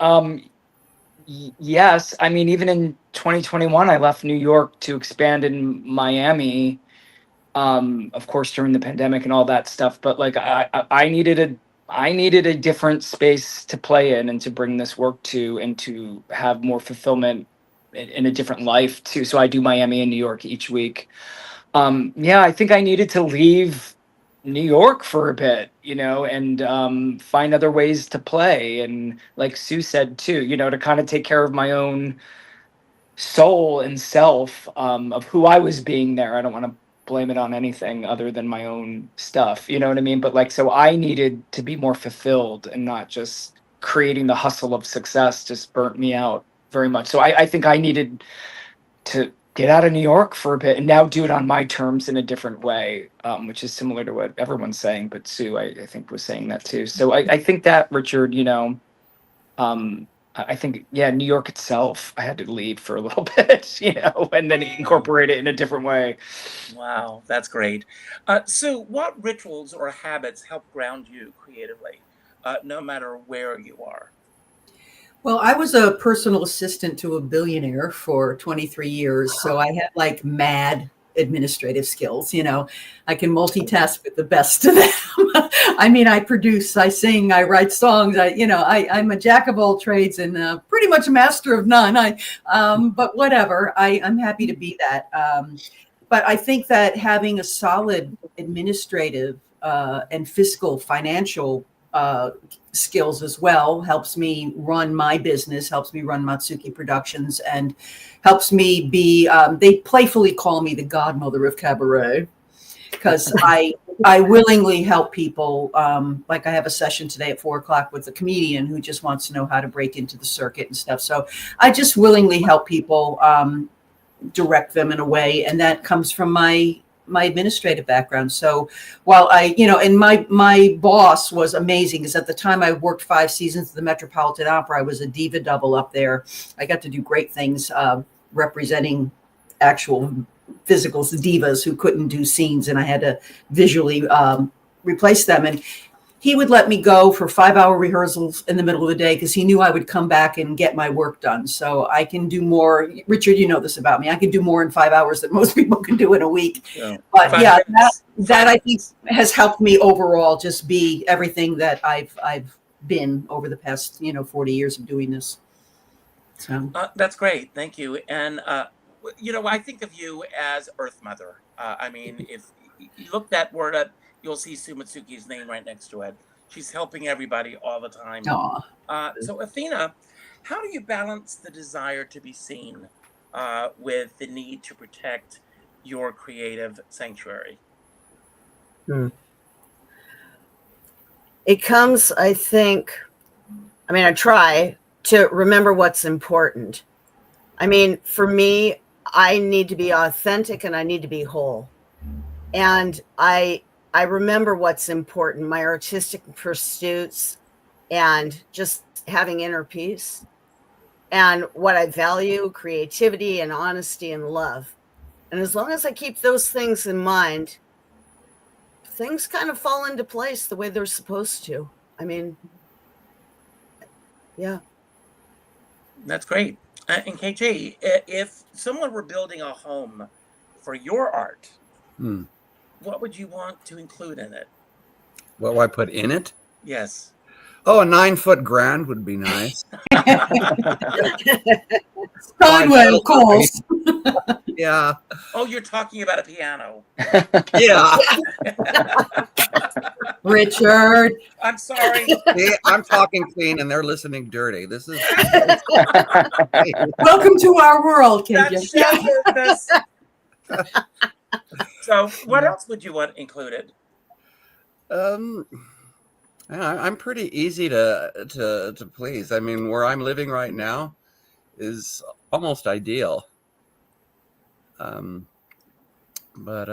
Yes. I mean, even in 2021, I left New York to expand in Miami. Of course, during the pandemic and all that stuff. But like, I needed a different space to play in and to bring this work to, and to have more fulfillment in a different life too. So I do Miami and New York each week. Yeah, I think I needed to leave New York for a bit, and find other ways to play. And like Sue said too, to kind of take care of my own soul and self, of who I was being there. I don't want to blame it on anything other than my own stuff. You know what I mean? But like, so I needed to be more fulfilled, and not just creating the hustle of success just burnt me out very much. So I think I needed to get out of New York for a bit and now do it on my terms in a different way, which is similar to what everyone's saying. But Sue, I think, was saying that too. So I think that, Richard, I think, yeah, New York itself, I had to leave for a little bit, and then incorporate it in a different way. Wow, that's great. Sue, what rituals or habits help ground you creatively, no matter where you are? Well, I was a personal assistant to a billionaire for 23 years, so I had like mad administrative skills. I can multitask with the best of them. I mean, I produce, I sing, I write songs. I'm a jack of all trades and pretty much a master of none. But whatever, I'm happy to be that. But I think that having a solid administrative and fiscal, financial skills as well helps me run my business, helps me run Matsuki Productions, and helps me be, they playfully call me the godmother of cabaret, because I willingly help people. Like I have a session today at 4:00 with a comedian who just wants to know how to break into the circuit and stuff. So I just willingly help people, direct them in a way, and that comes from my administrative background. So while and my boss was amazing, because at the time I worked 5 seasons of the Metropolitan Opera. I was a diva double up there. I got to do great things, representing actual physical divas who couldn't do scenes, and I had to visually replace them. And he would let me go for 5-hour rehearsals in the middle of the day because he knew I would come back and get my work done. So I can do more. Richard, you know this about me. I can do more in 5 hours than most people can do in a week. Yeah. But yeah, that I think has helped me overall just be everything that I've been over the past 40 years of doing this. So that's great. Thank you. And I think of you as Earth Mother. I mean, if you look that word up, you'll see Sumatsuki's name right next to it. She's helping everybody all the time. So Athena, how do you balance the desire to be seen with the need to protect your creative sanctuary? It comes, I try to remember what's important. I mean, for me, I need to be authentic and I need to be whole. And I remember what's important, my artistic pursuits and just having inner peace, and what I value, creativity and honesty and love. And as long as I keep those things in mind, things kind of fall into place the way they're supposed to. I mean, yeah. That's great. And KJ, if someone were building a home for your art, what would you want to include in it? What do I put in it? Yes. Oh, a 9-foot grand would be nice. Steinway, of course. Yeah. Oh, you're talking about a piano. Yeah. Richard. I'm sorry. See, I'm talking clean and they're listening dirty. This is welcome to our world, KJ. So what else would you want included? I'm pretty easy to please. I mean, where I'm living right now is almost ideal. But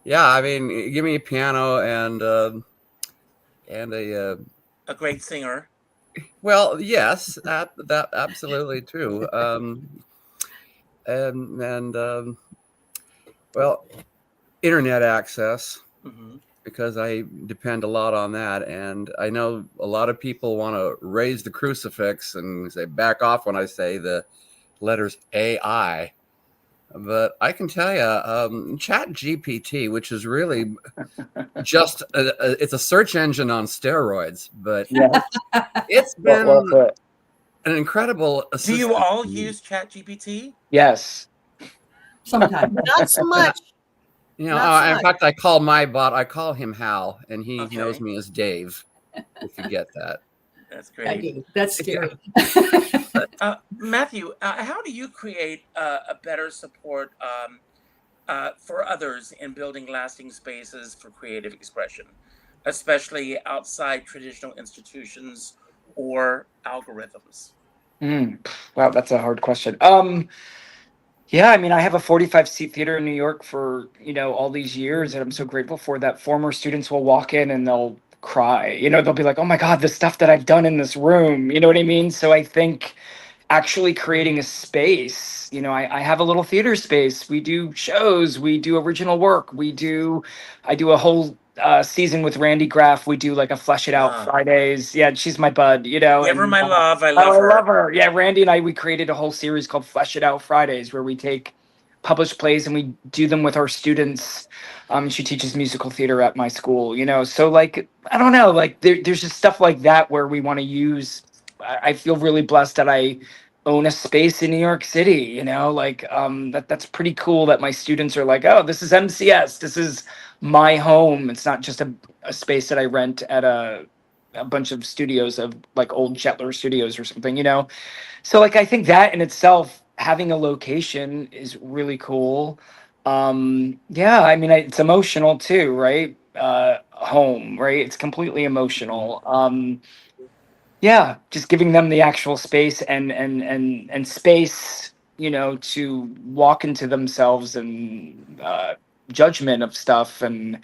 yeah, I mean, give me a piano and a A great singer. well, yes, that absolutely too. And well, internet access, Hmm. because I depend a lot on that. And I know a lot of people want to raise the crucifix and say back off when I say the letters AI. But I can tell you, Chat GPT, which is really just it's a search engine on steroids, but Yes. it's Well, been well put. an incredible Do assistant. you all use ChatGPT? Yes. Sometimes. Not so much. You know, Not so in much. fact, I call my bot, I call him Hal, and he Okay. knows me as Dave, if you get that. That's I great. do. That's scary. Matthew, how do you create a better support for others in building lasting spaces for creative expression, especially outside traditional institutions or algorithms? Wow, that's a hard question. Yeah, I mean, I have a 45-seat theater in New York for, all these years, and I'm so grateful for that. Former students will walk in and they'll cry. They'll be like, "Oh my God, the stuff that I've done in this room." You know what I mean? So I think actually creating a space, I have a little theater space. We do shows, we do original work, I do a whole season with Randy Graff. We do like a Flesh It Out Ah, Fridays. Yeah, she's my bud, give her and my love. I oh, love I love her. her. Yeah, Randy and I, we created a whole series called Flesh It Out Fridays where we take published plays and we do them with our students. She teaches musical theater at my school, so like, I don't know, like there's just stuff like that where we want to use. I feel really blessed that I own a space in New York City, like that's pretty cool that my students are like, "Oh, this is MCS. This is my home. It's not just a space that I rent at a bunch of studios of like old Shetler studios or something, So like I think that in itself, having a location is really cool. Yeah, I mean it's emotional too, right? Home, right? It's completely emotional. Yeah, just giving them the actual space and space, to walk into themselves and judgment of stuff and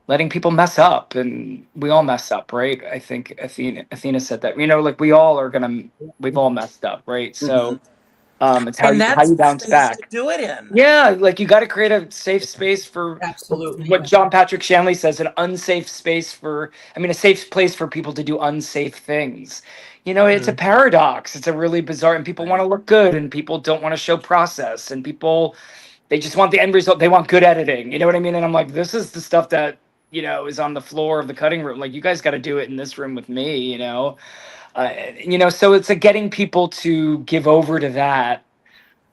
letting people mess up, and we all mess up, right? I think Athena said that, like we've all messed up, right? Hmm. So it's how And you that's the bounce space to back. do it in. Yeah, like you got to create a safe space for Absolutely. what John Patrick Shanley says, an unsafe space a safe place for people to do unsafe things. It's a paradox. It's a really bizarre, and people want to look good, and people don't want to show process, and people, they just want the end result. They want good editing. You know what I mean? And I'm like, this is the stuff that, is on the floor of the cutting room. Like, you guys got to do it in this room with me, so it's like getting people to give over to that.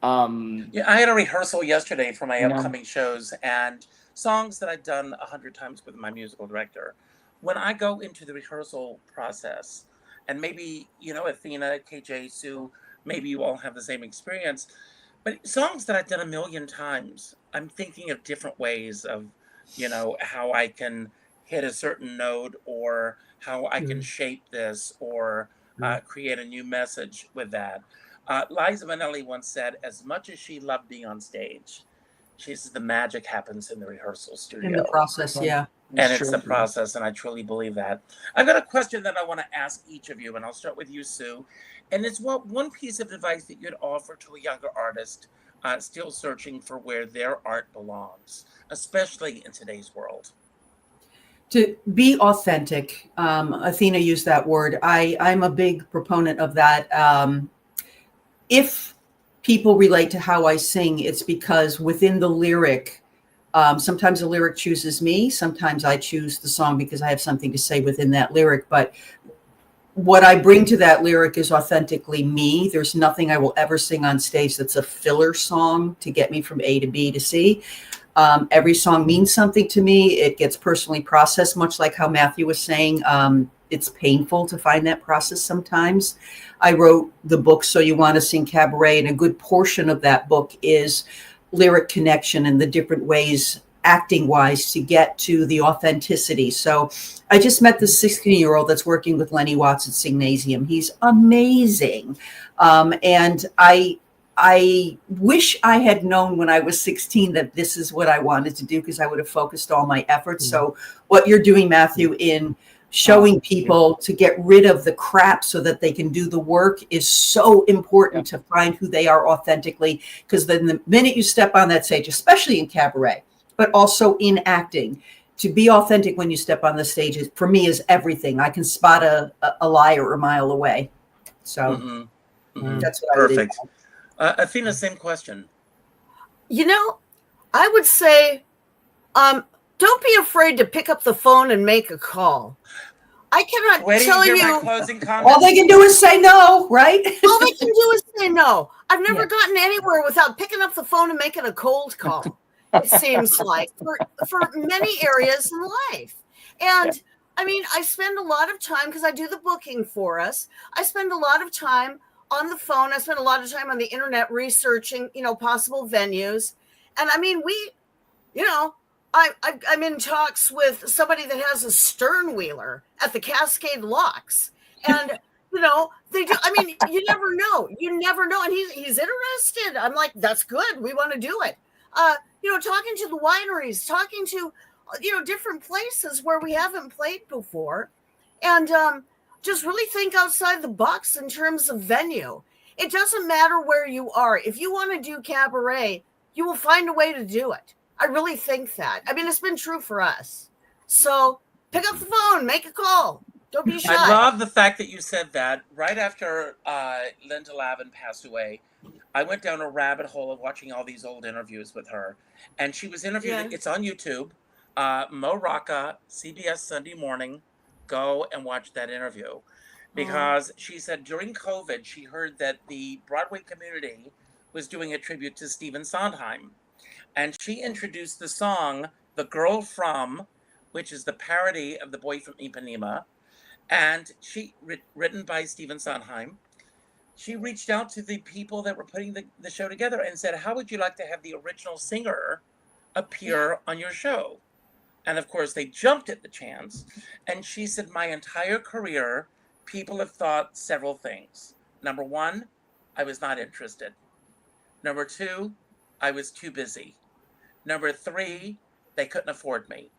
Yeah, I had a rehearsal yesterday for my You know, upcoming shows and songs that I'd done 100 times with my musical director. When I go into the rehearsal process, and maybe, Athena, KJ, Sue, maybe you all have the same experience, but songs that I've done 1 million times, I'm thinking of different ways of, how I can hit a certain note or how I can shape this or create a new message with that. Liza Minnelli once said, as much as she loved being on stage, she says the magic happens in the rehearsal In the studio. process, yeah. And it's the process, and I truly believe that. I've got a question that I want to ask each of you, and I'll start with you, Sue. And it's what one piece of advice that you'd offer to a younger artist still searching for where their art belongs, especially in today's world? To be authentic. Athena used that word. I'm a big proponent of that. If people relate to how I sing, it's because within the lyric, sometimes the lyric chooses me. Sometimes I choose the song because I have something to say within that lyric. But what I bring to that lyric is authentically me. There's nothing I will ever sing on stage that's a filler song to get me from A to B to C. Every song means something to me. It gets personally processed, much like how Matthew was saying. It's painful to find that process sometimes. I wrote the book, So You Want to Sing Cabaret, and a good portion of that book is lyric connection and the different ways, acting-wise, to get to the authenticity. So I just met this 16-year-old that's working with Lenny Watts at Signasium. He's amazing. And I I wish I had known when I was 16 that this is what I wanted to do, because I would have focused all my efforts. So what you're doing, Matthew, in showing people to get rid of the crap so that they can do the work is so important to find who they are authentically. Because then the minute you step on that stage, especially in cabaret, but also in acting, to be authentic when you step on the stage is, for me, is everything. I can spot a liar a mile away. So that's what Perfect. I did. Athena, same question. You know, I would say, don't be afraid to pick up the phone and make a call. I cannot tell you. My closing comments. All they can do is say no, right? All they can do is say no. I've never gotten anywhere without picking up the phone and making a cold call. It seems like for many areas in life. And I mean, I spend a lot of time, because I do the booking for us. I spend a lot of time on the phone. I spend a lot of time on the internet researching, possible venues. And I mean, I'm in talks with somebody that has a stern wheeler at the Cascade Locks. And, they do. I mean, you never know. You never know. And he's interested. I'm like, that's good. We want to do it. Talking to the wineries, talking to, different places where we haven't played before. And just really think outside the box in terms of venue. It doesn't matter where you are. If you want to do cabaret, you will find a way to do it. I really think that. I mean, it's been true for us. So pick up the phone, make a call. Don't be shy. I love the fact that you said that. Right after Linda Lavin passed away, I went down a rabbit hole of watching all these old interviews with her. And she was interviewed. Yeah. It's on YouTube. Mo Rocca, CBS Sunday Morning. Go and watch that interview. Because she said during COVID, she heard that the Broadway community was doing a tribute to Stephen Sondheim. And she introduced the song, The Girl From, which is the parody of The Boy from Ipanema. And written by Stephen Sondheim. She reached out to the people that were putting the show together and said, how would you like to have the original singer appear on your show? And of course, they jumped at the chance. And she said, my entire career, people have thought several things. Number one, I was not interested. Number two, I was too busy. Number three, they couldn't afford me.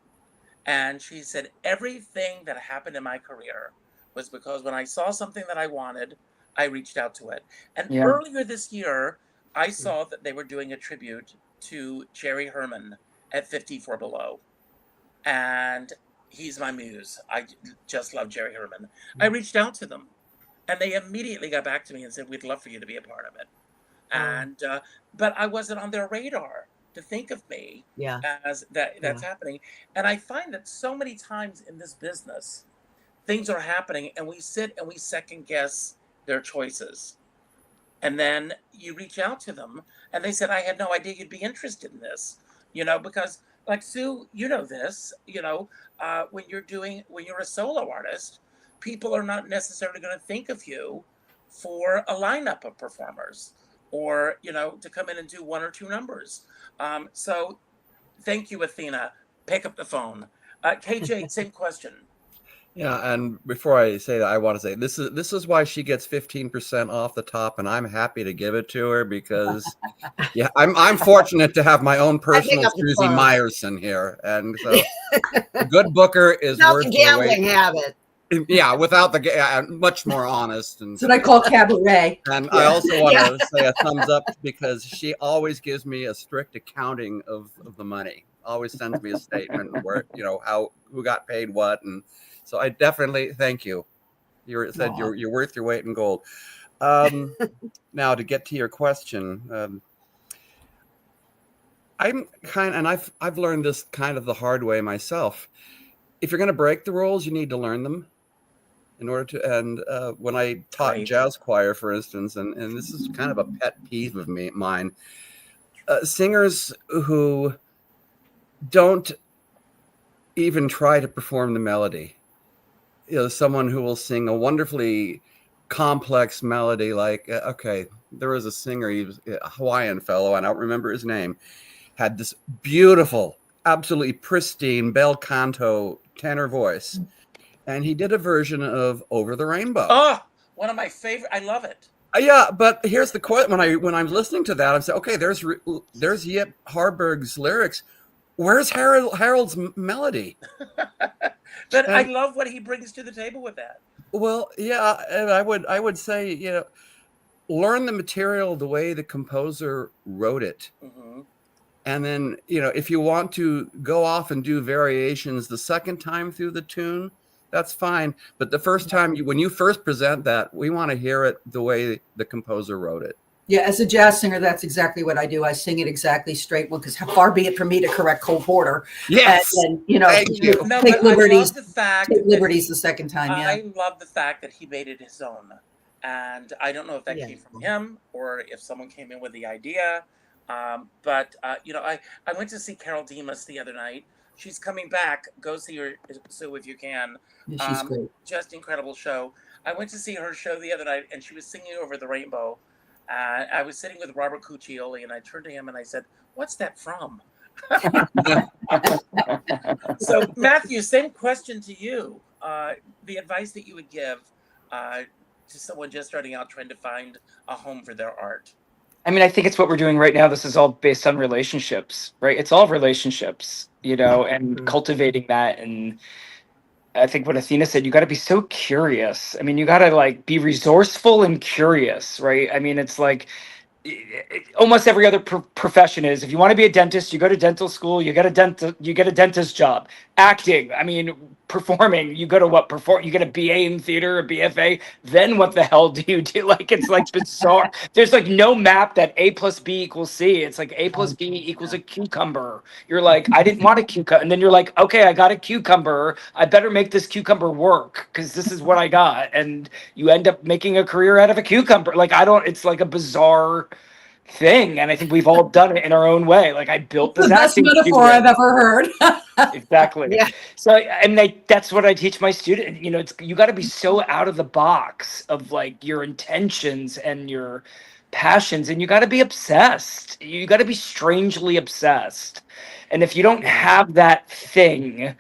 And she said, everything that happened in my career was because when I saw something that I wanted, I reached out to it. And earlier this year, I saw that they were doing a tribute to Jerry Herman at 54 Below. And he's my muse. I just love Jerry Herman. I reached out to them. And they immediately got back to me and said, we'd love for you to be a part of it. And but I wasn't on their radar to think of me as that's happening. And I find that so many times in this business, things are happening and we sit and we second guess their choices. And then you reach out to them and they said, I had no idea you'd be interested in this, because like Sue, this, when you're a solo artist, people are not necessarily going to think of you for a lineup of performers or, to come in and do one or two numbers. So thank you, Athena. Pick up the phone. KJ, same question. Yeah, and before I say that, I want to say this is why she gets 15% off the top, and I'm happy to give it to her because, I'm fortunate to have my own personal Susie Meyerson here, and so a good booker is without worth the gambling habit. Yeah, without the much more honest, and that's what I call cabaret. And I also want to say a thumbs up because she always gives me a strict accounting of the money. Always sends me a statement where who got paid what, and so I definitely thank you. You're worth your weight in gold. Now to get to your question, I've learned this kind of the hard way myself. If you're going to break the rules, you need to learn them in order to. And when I taught jazz choir, for instance, and this is kind of a pet peeve of mine, singers who don't even try to perform the melody. Someone who will sing a wonderfully complex melody, like, there was a singer, he was a Hawaiian fellow, I don't remember his name, had this beautiful, absolutely pristine bel canto tenor voice. And he did a version of Over the Rainbow. Oh, one of my favorite. I love it. Yeah, but here's the quote. When I'm listening to that, I'm saying, okay, there's Yip Harburg's lyrics. Where's Harold's melody? But I And love what he brings to the table with that. well, yeah, and I would say, learn the material the way the composer wrote it. Hmm. And then, if you want to go off and do variations the second time through the tune, that's fine. But the first time, when you first present that, we want to hear it the way the composer wrote it. Yeah, as a jazz singer, that's exactly what I do. I sing it exactly straight. Well, because far be it from me to correct Cole Porter. Yes. And Thank you. No, take but liberties. I love the fact Take liberties the second time. Yeah. I love the fact that he made it his own. And I don't know if that Yeah. came from him or if someone came in with the idea. But I went to see Carol Demas the other night. She's coming back. Go see her, Sue, if you can. Yeah, she's great. Just incredible show. I went to see her show the other night, and she was singing Over the Rainbow. I was sitting with Robert Cuccioli, and I turned to him and I said, "What's that from?" So, Matthew, same question to you. The advice that you would give to someone just starting out trying to find a home for their art. I mean, I think it's what we're doing right now. This is all based on relationships, right? It's all relationships, and cultivating that. And I think what Athena said, you got to be so curious. I mean, you got to be resourceful and curious, right? I mean, it's like almost every other profession is. If you want to be a dentist, you go to dental school, you get a dentist job. Acting, I mean, performing, you go to you get a BA in theater, a BFA, then what the hell do you do? It's bizarre. There's no map that A plus B equals C. It's like A plus B equals a cucumber. You're like, I didn't want a cucumber. And then you're like, okay, I got a cucumber. I better make this cucumber work because this is what I got. And you end up making a career out of a cucumber. It's like a bizarre thing. And I think we've all done it in our own way. I built this The best acting metaphor studio. I've ever heard. Exactly. Yeah. So, and that's what I teach my student. You got to be so out of the box of your intentions and your passions, and you got to be obsessed. You got to be strangely obsessed. And if you don't have that thing,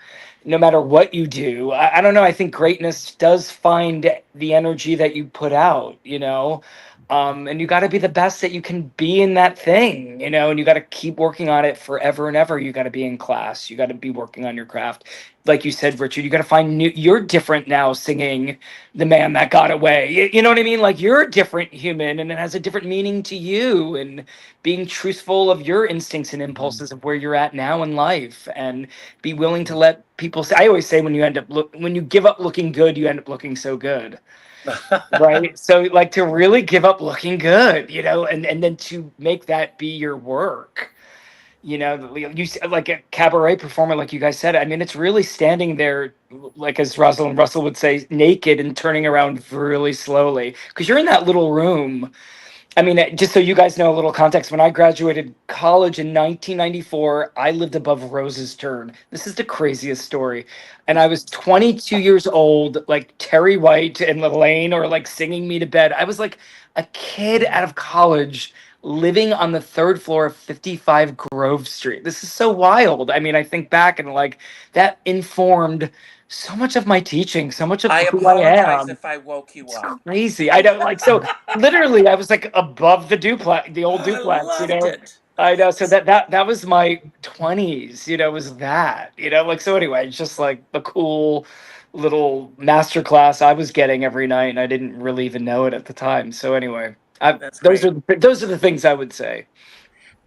no matter what you do, I don't know. I think greatness does find the energy that you put out, and you got to be the best that you can be in that thing, and you got to keep working on it forever and ever. You got to be in class. You got to be working on your craft. Like you said, Richard, you got to find you're different now singing The Man That Got Away. You know what I mean? You're a different human and it has a different meaning to you, and being truthful of your instincts and impulses of where you're at now in life, and be willing to let people say, I always say when you give up looking good, you end up looking so good. Right. So to really give up looking good, and then to make that be your work, you like a cabaret performer, like you guys said. I mean, it's really standing there, as Rosalind Russell would say, naked and turning around really slowly because you're in that little room. I mean, just so you guys know a little context, when I graduated college in 1994, I lived above Rose's Turn. This is the craziest story. And I was 22 years old, like Terry White and Lelaine, or singing me to bed. I was like a kid out of college living on the third floor of 55 Grove Street. This is so wild. I mean, I think back and that informed so much of my teaching, so much of who I am. If I woke you up. Crazy. I don't so literally I was above the duplex, the old duplex, I loved it. I know. So that was my 20s, was that, so anyway, it's just a cool little master class I was getting every night, and I didn't really even know it at the time. So anyway, those are the things I would say.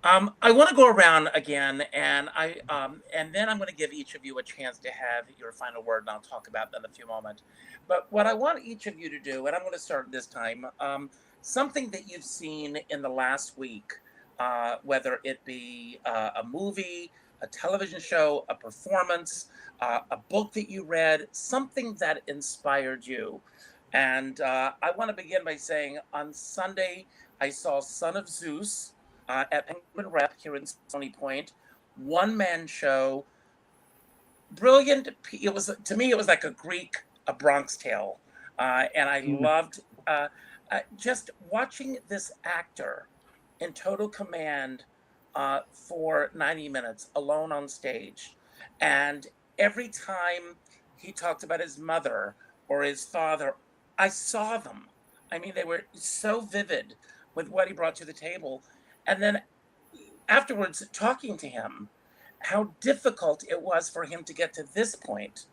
I want to go around again, and and then I'm going to give each of you a chance to have your final word, and I'll talk about that in a few moments. But what I want each of you to do, and I'm going to start this time, something that you've seen in the last week, whether it be a movie, a television show, a performance, a book that you read, something that inspired you. And I want to begin by saying on Sunday, I saw Son of Zeus at Penguin Rep here in Stony Point. One-man show. Brilliant. It was, to me, it was like a Bronx Tale. And I loved just watching this actor in total command for 90 minutes alone on stage. And every time he talked about his mother or his father, I saw them. I mean, they were so vivid with what he brought to the table. And then afterwards, talking to him, how difficult it was for him to get to this point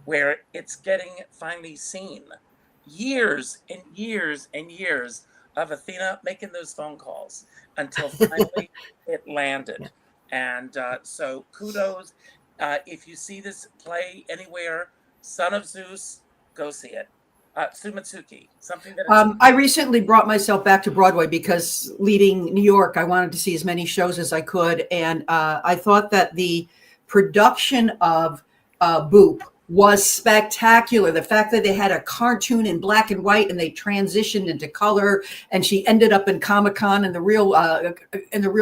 where it's getting finally seen. Years and years and years of Athena making those phone calls until finally it landed. And so kudos. If you see this play anywhere, Son of Zeus, go see it. Sumitsuki, something that I recently brought myself back to Broadway because leaving New York, I wanted to see as many shows as I could. And I thought that the production of Boop was spectacular. The fact that they had a cartoon in black and white and they transitioned into color, and she ended up in Comic-Con in the real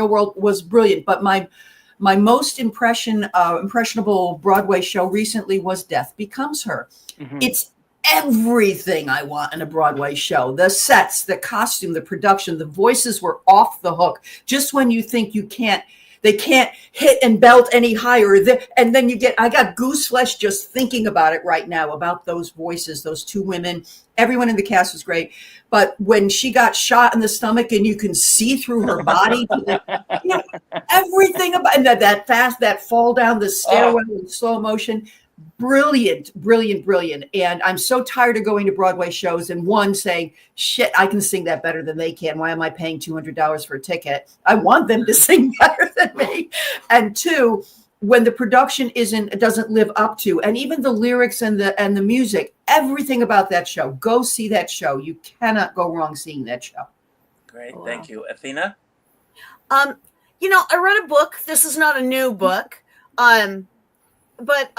world was brilliant. But my most impressionable Broadway show recently was Death Becomes Her. Mm-hmm. It's everything I want in a Broadway show. The sets, the costume, the production, the voices were off the hook. Just when you think they can't hit and belt any higher. And then I got goose flesh just thinking about it right now, about those voices, those two women. Everyone in the cast was great. But when she got shot in the stomach and you can see through her body, everything about, and that fall down the stairwell in slow motion. Brilliant. And I'm so tired of going to Broadway shows and saying, shit, I can sing that better than they can. Why am I paying $200 for a ticket? I want them to sing better than me. And two, when the production doesn't live up to, and even the lyrics and the music, everything about that show, go see that show. You cannot go wrong seeing that show. Great. Wow. Thank you. Athena? I read a book. This is not a new book. But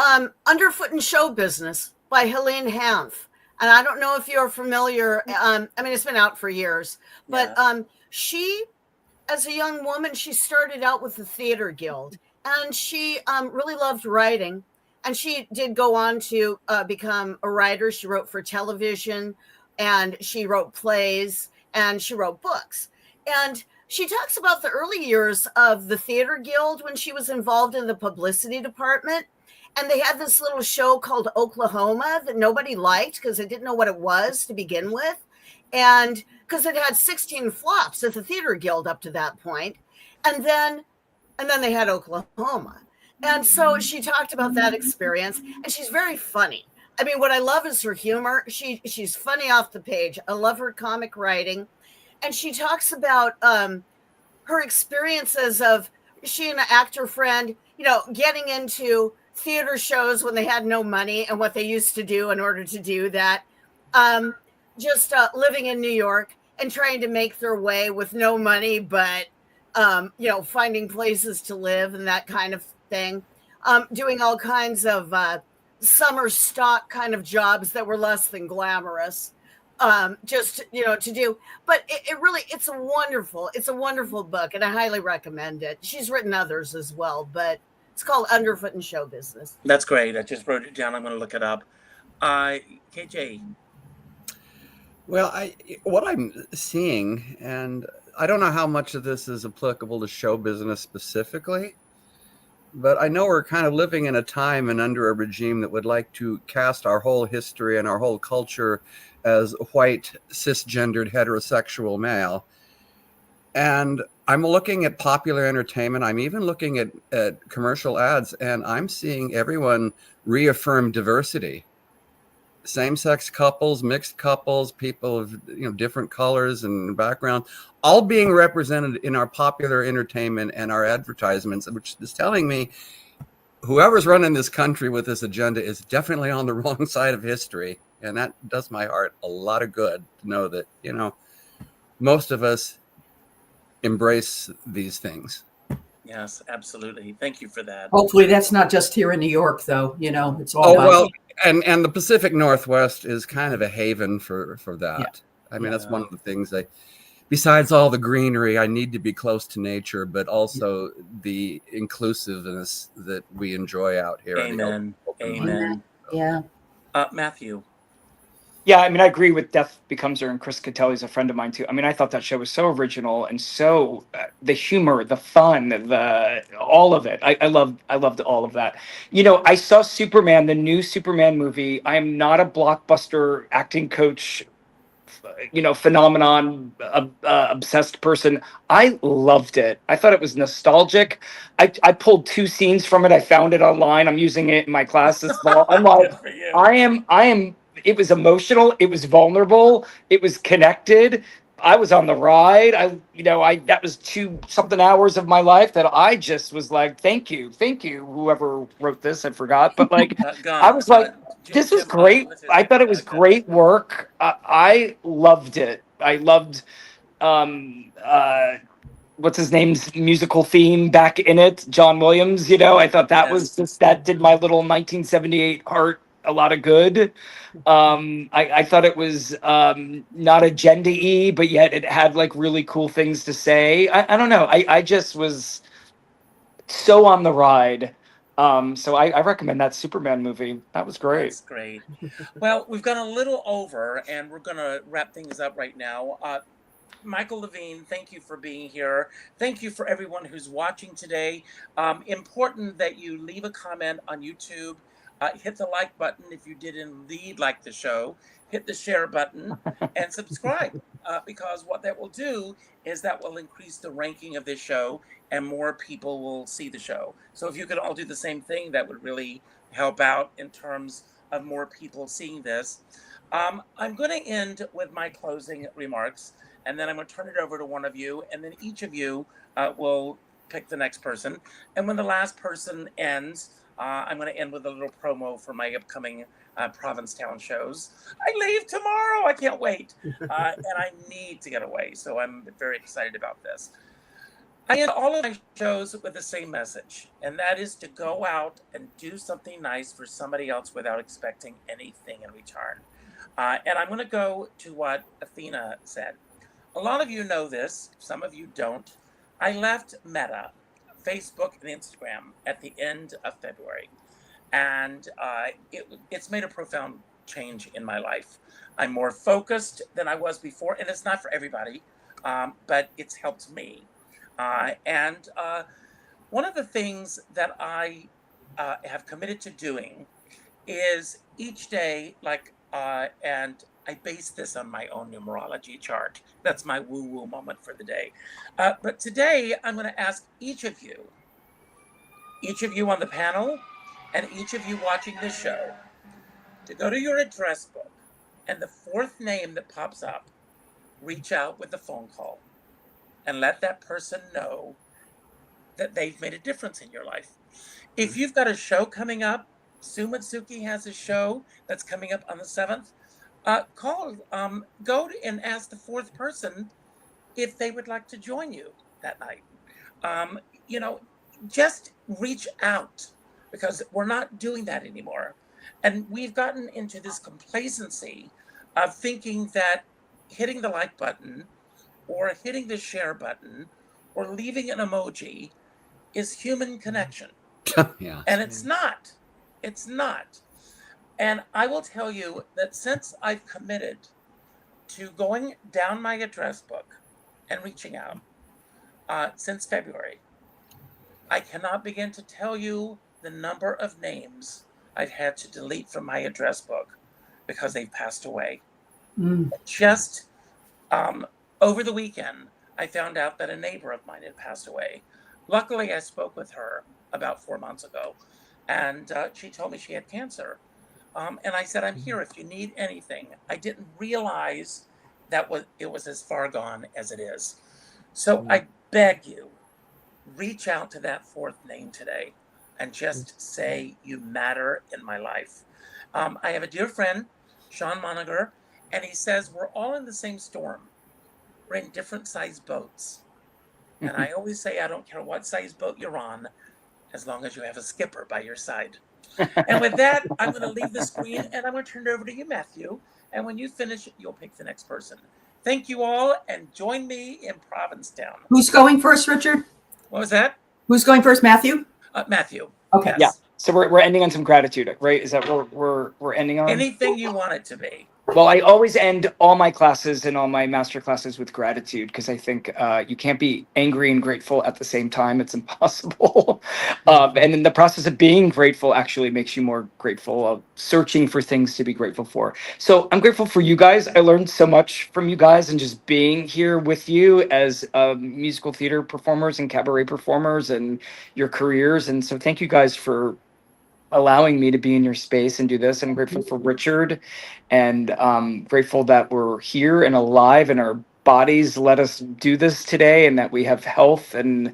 Underfoot in Show Business by Helene Hanff. And I don't know if you're familiar. It's been out for years. But she, as a young woman, she started out with the Theater Guild. And she really loved writing. And she did go on to become a writer. She wrote for television. And she wrote plays. And she wrote books. And she talks about the early years of the Theater Guild when she was involved in the publicity department. And they had this little show called Oklahoma that nobody liked because they didn't know what it was to begin with. And because it had 16 flops at the Theater Guild up to that point. And then they had Oklahoma. And so she talked about that experience. And she's very funny. I mean, what I love is her humor. She's funny off the page. I love her comic writing. And she talks about her experiences of she and an actor friend, getting into theater shows when they had no money and what they used to do in order to do that. Just living in New York and trying to make their way with no money, but, finding places to live and that kind of thing. Doing all kinds of summer stock kind of jobs that were less than glamorous. To do. But it's a wonderful book, and I highly recommend it. She's written others as well, but it's called Underfoot in Show Business. That's great. I just wrote it down. I'm going to look it up. KJ. Well, what I'm seeing, and I don't know how much of this is applicable to show business specifically, but I know we're kind of living in a time and under a regime that would like to cast our whole history and our whole culture as white, cisgendered, heterosexual male. And I'm looking at popular entertainment. I'm even looking at commercial ads, and I'm seeing everyone reaffirm diversity. Same-sex couples, mixed couples, people of different colors and backgrounds, all being represented in our popular entertainment and our advertisements, which is telling me whoever's running this country with this agenda is definitely on the wrong side of history. And that does my heart a lot of good to know that, most of us embrace these things. Yes, absolutely. Thank you for that. Hopefully that's not just here in New York, though. It's all and the Pacific Northwest is kind of a haven for that. Yeah. I mean, that's one of the things besides all the greenery, I need to be close to nature, but also the inclusiveness that we enjoy out here. Amen. Amen. Yeah. Matthew. Yeah, I agree with Death Becomes Her, and Chris Catelli's a friend of mine too. I thought that show was so original and so the humor, the fun, all of it. I loved all of that. I saw Superman, the new Superman movie. I am not a blockbuster acting coach phenomenon, obsessed person. I loved it. I thought it was nostalgic. I pulled 2 scenes from it. I found it online. I'm using it in my class this fall. I'm like, Good for you. I am. It was emotional. It was vulnerable. It was connected. I was on the ride. That was 2 something hours of my life that I just was like, thank you, whoever wrote this. I forgot, but like, I was like, this is great. I thought it was great work. I loved it. I loved what's his name's musical theme back in it, John Williams. I thought that was just, that did my little 1978 heart a lot of good. I thought it was not agenda-y, but yet it had like really cool things to say. I don't know. I just was so on the ride. So I recommend that Superman movie. That was great. That's great. Well, we've gone a little over, and we're going to wrap things up right now. Michael Levine, thank you for being here. Thank you for everyone who's watching today. Important that you leave a comment on YouTube. Hit the like button if you did indeed like the show. Hit the share button and subscribe, because what that will do is that will increase the ranking of this show and more people will see the show. So if you could all do the same thing, that would really help out in terms of more people seeing this. I'm going to end with my closing remarks, and then I'm going to turn it over to one of you, and then each of you will pick the next person. And when the last person ends, I'm going to end with a little promo for my upcoming Provincetown shows. I leave tomorrow. I can't wait. And I need to get away. So I'm very excited about this. I end all of my shows with the same message, and that is to go out and do something nice for somebody else without expecting anything in return. And I'm going to go to what Athena said. A lot of you know this. Some of you don't. I left Meta, Facebook and Instagram at the end of February. And it's made a profound change in my life. I'm more focused than I was before, and it's not for everybody, but it's helped me. And one of the things that I have committed to doing is each day, and I base this on my own numerology chart. That's my woo-woo moment for the day. But today, I'm going to ask each of you on the panel, and each of you watching this show, to go to your address book, and the 4th name that pops up, reach out with a phone call, and let that person know that they've made a difference in your life. If you've got a show coming up, Sue Matsuki has a show that's coming up on the 7th, go and ask the 4th person if they would like to join you that night. Just reach out, because we're not doing that anymore. And we've gotten into this complacency of thinking that hitting the like button or hitting the share button or leaving an emoji is human connection. Yeah. And it's not. It's not. And I will tell you that since I've committed to going down my address book and reaching out since February, I cannot begin to tell you the number of names I've had to delete from my address book because they've passed away. Just over the weekend, I found out that a neighbor of mine had passed away. Luckily, I spoke with her about 4 months ago, and she told me she had cancer. And I said, I'm here if you need anything. I didn't realize that it was as far gone as it is. So I beg you, reach out to that 4th name today and just say, you matter in my life. I have a dear friend, Sean Moniger, and he says, we're all in the same storm. We're in different size boats. And I always say, I don't care what size boat you're on, as long as you have a skipper by your side. And with that, I'm going to leave the screen, and I'm going to turn it over to you, Matthew. And when you finish, you'll pick the next person. Thank you all, and join me in Provincetown. Who's going first, Richard? What was that? Who's going first, Matthew? Matthew. Okay. Yes. Yeah. So we're ending on some gratitude, right? Is that what we're ending on? Anything you want it to be. Well, I always end all my classes and all my master classes with gratitude, because I think you can't be angry and grateful at the same time. It's impossible. And in the process of being grateful actually makes you more grateful, of searching for things to be grateful for. So I'm grateful for you guys. I learned so much from you guys, and just being here with you as musical theater performers and cabaret performers and your careers. And so thank you guys for allowing me to be in your space and do this. I'm grateful for Richard, and grateful that we're here and alive and our bodies let us do this today, and that we have health and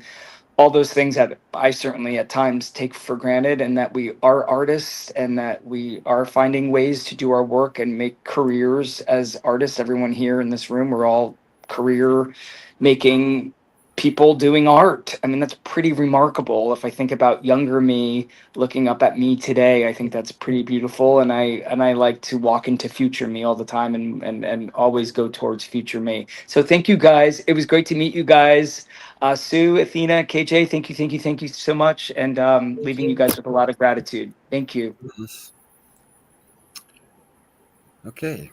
all those things that I certainly at times take for granted, and that we are artists and that we are finding ways to do our work and make careers as artists. Everyone here in this room, we're all career making people doing art. I mean, that's pretty remarkable. If I think about younger me looking up at me today, I think that's pretty beautiful. And I like to walk into future me all the time, and always go towards future me. So thank you guys. It was great to meet you guys. Sue, Athena, KJ, thank you so much. And leaving you guys with a lot of gratitude. Thank you. Okay.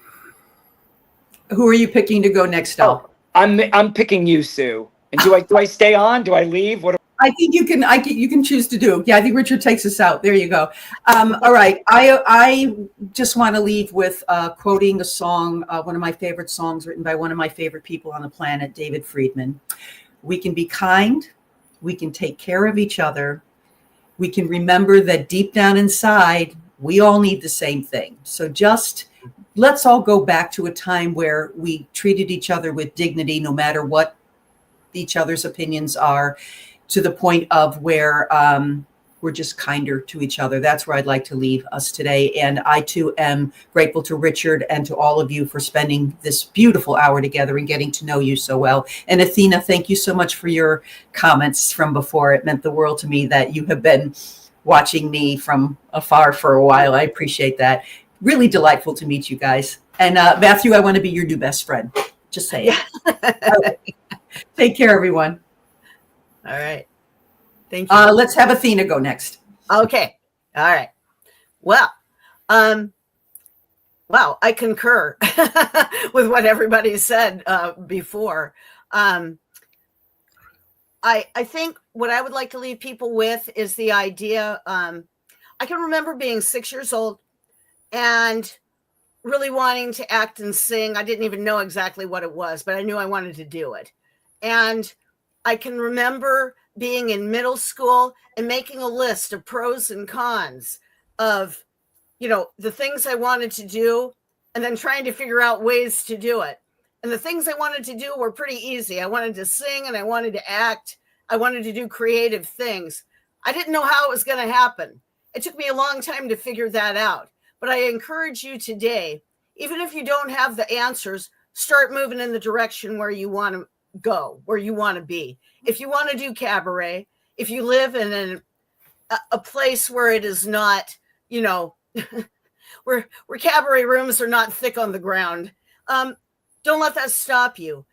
Who are you picking to go next, Al? Oh, I'm picking you, Sue. And do I stay on? Do I leave? What? I think you can choose to do. Yeah, I think Richard takes us out. There you go. All right. I just want to leave with quoting a song, one of my favorite songs written by one of my favorite people on the planet, David Friedman. We can be kind. We can take care of each other. We can remember that deep down inside, we all need the same thing. So just let's all go back to a time where we treated each other with dignity, no matter what each other's opinions are, to the point of where we're just kinder to each other. That's where I'd like to leave us today. And I too am grateful to Richard and to all of you for spending this beautiful hour together and getting to know you so well. And Athena, thank you so much for your comments from before. It meant the world to me that you have been watching me from afar for a while. I appreciate that. Really delightful to meet you guys. And Matthew, I want to be your new best friend. Just say it. Take care, everyone. All right. Thank you. Let's have Athena go next. Okay. All right. Well, wow, I concur with what everybody said before. I think what I would like to leave people with is the idea. I can remember being 6 years old and really wanting to act and sing. I didn't even know exactly what it was, but I knew I wanted to do it. And I can remember being in middle school and making a list of pros and cons of, the things I wanted to do, and then trying to figure out ways to do it. And the things I wanted to do were pretty easy. I wanted to sing and I wanted to act. I wanted to do creative things. I didn't know how it was going to happen. It took me a long time to figure that out. But I encourage you today, even if you don't have the answers, start moving in the direction where you want to go, where you want to be. If you want to do cabaret, if you live in a place where it is not, where cabaret rooms are not thick on the ground, don't let that stop you.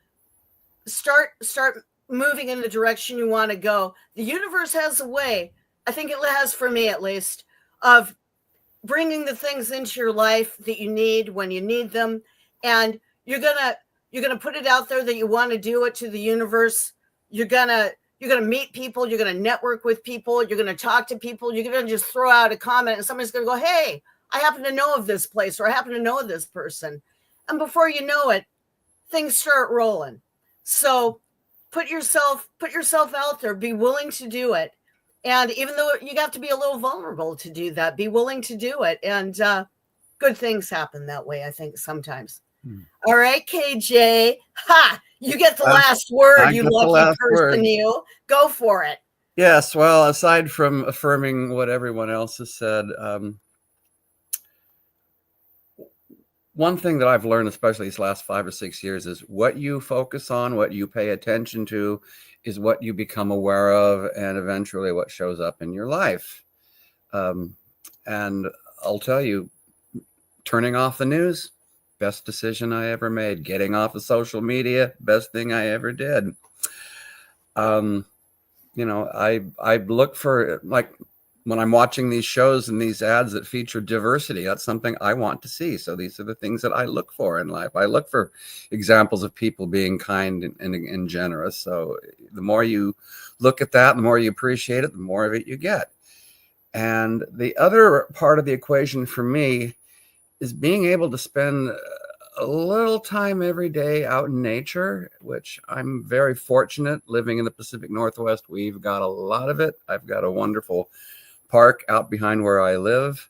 Start moving in the direction you want to go. The universe has a way, I think it has for me at least, of bringing the things into your life that you need when you need them. And you're going to put it out there that you want to do it to the universe. You're going to meet people. You're going to network with people. You're going to talk to people. You're going to just throw out a comment and somebody's going to go, hey, I happen to know of this place, or I happen to know this person. And before you know it, things start rolling. So put yourself out there, be willing to do it. And even though you have to be a little vulnerable to do that, be willing to do it. And good things happen that way, I think, sometimes. All right, KJ. Ha! You get the last word, you lucky person, you. Go for it. Yes, well, aside from affirming what everyone else has said, one thing that I've learned, especially these last 5 or 6 years, is what you focus on, what you pay attention to, is what you become aware of, and eventually what shows up in your life. And I'll tell you, turning off the news, best decision I ever made. Getting off of social media, best thing I ever did. I look for, like, when I'm watching these shows and these ads that feature diversity, that's something I want to see. So these are the things that I look for in life. I look for examples of people being kind and generous. So the more you look at that, the more you appreciate it, the more of it you get. And the other part of the equation for me is being able to spend a little time every day out in nature, which I'm very fortunate living in the Pacific Northwest. We've got a lot of it. I've got a wonderful park out behind where I live.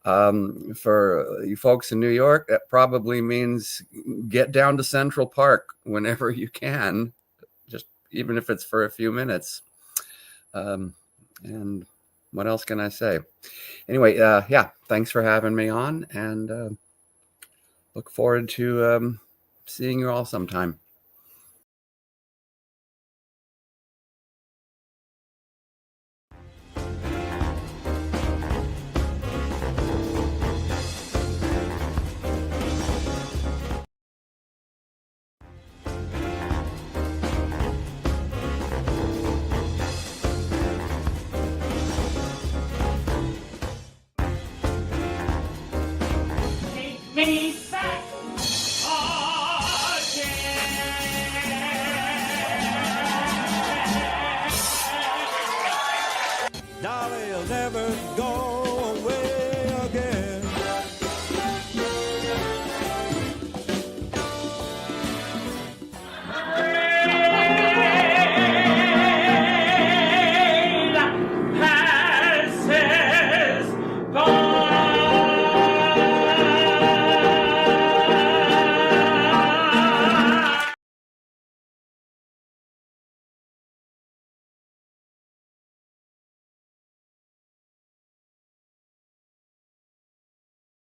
For you folks in New York, that probably means get down to Central Park whenever you can, just even if it's for a few minutes. And what else can I say? Anyway, yeah, thanks for having me on, and look forward to seeing you all sometime. Me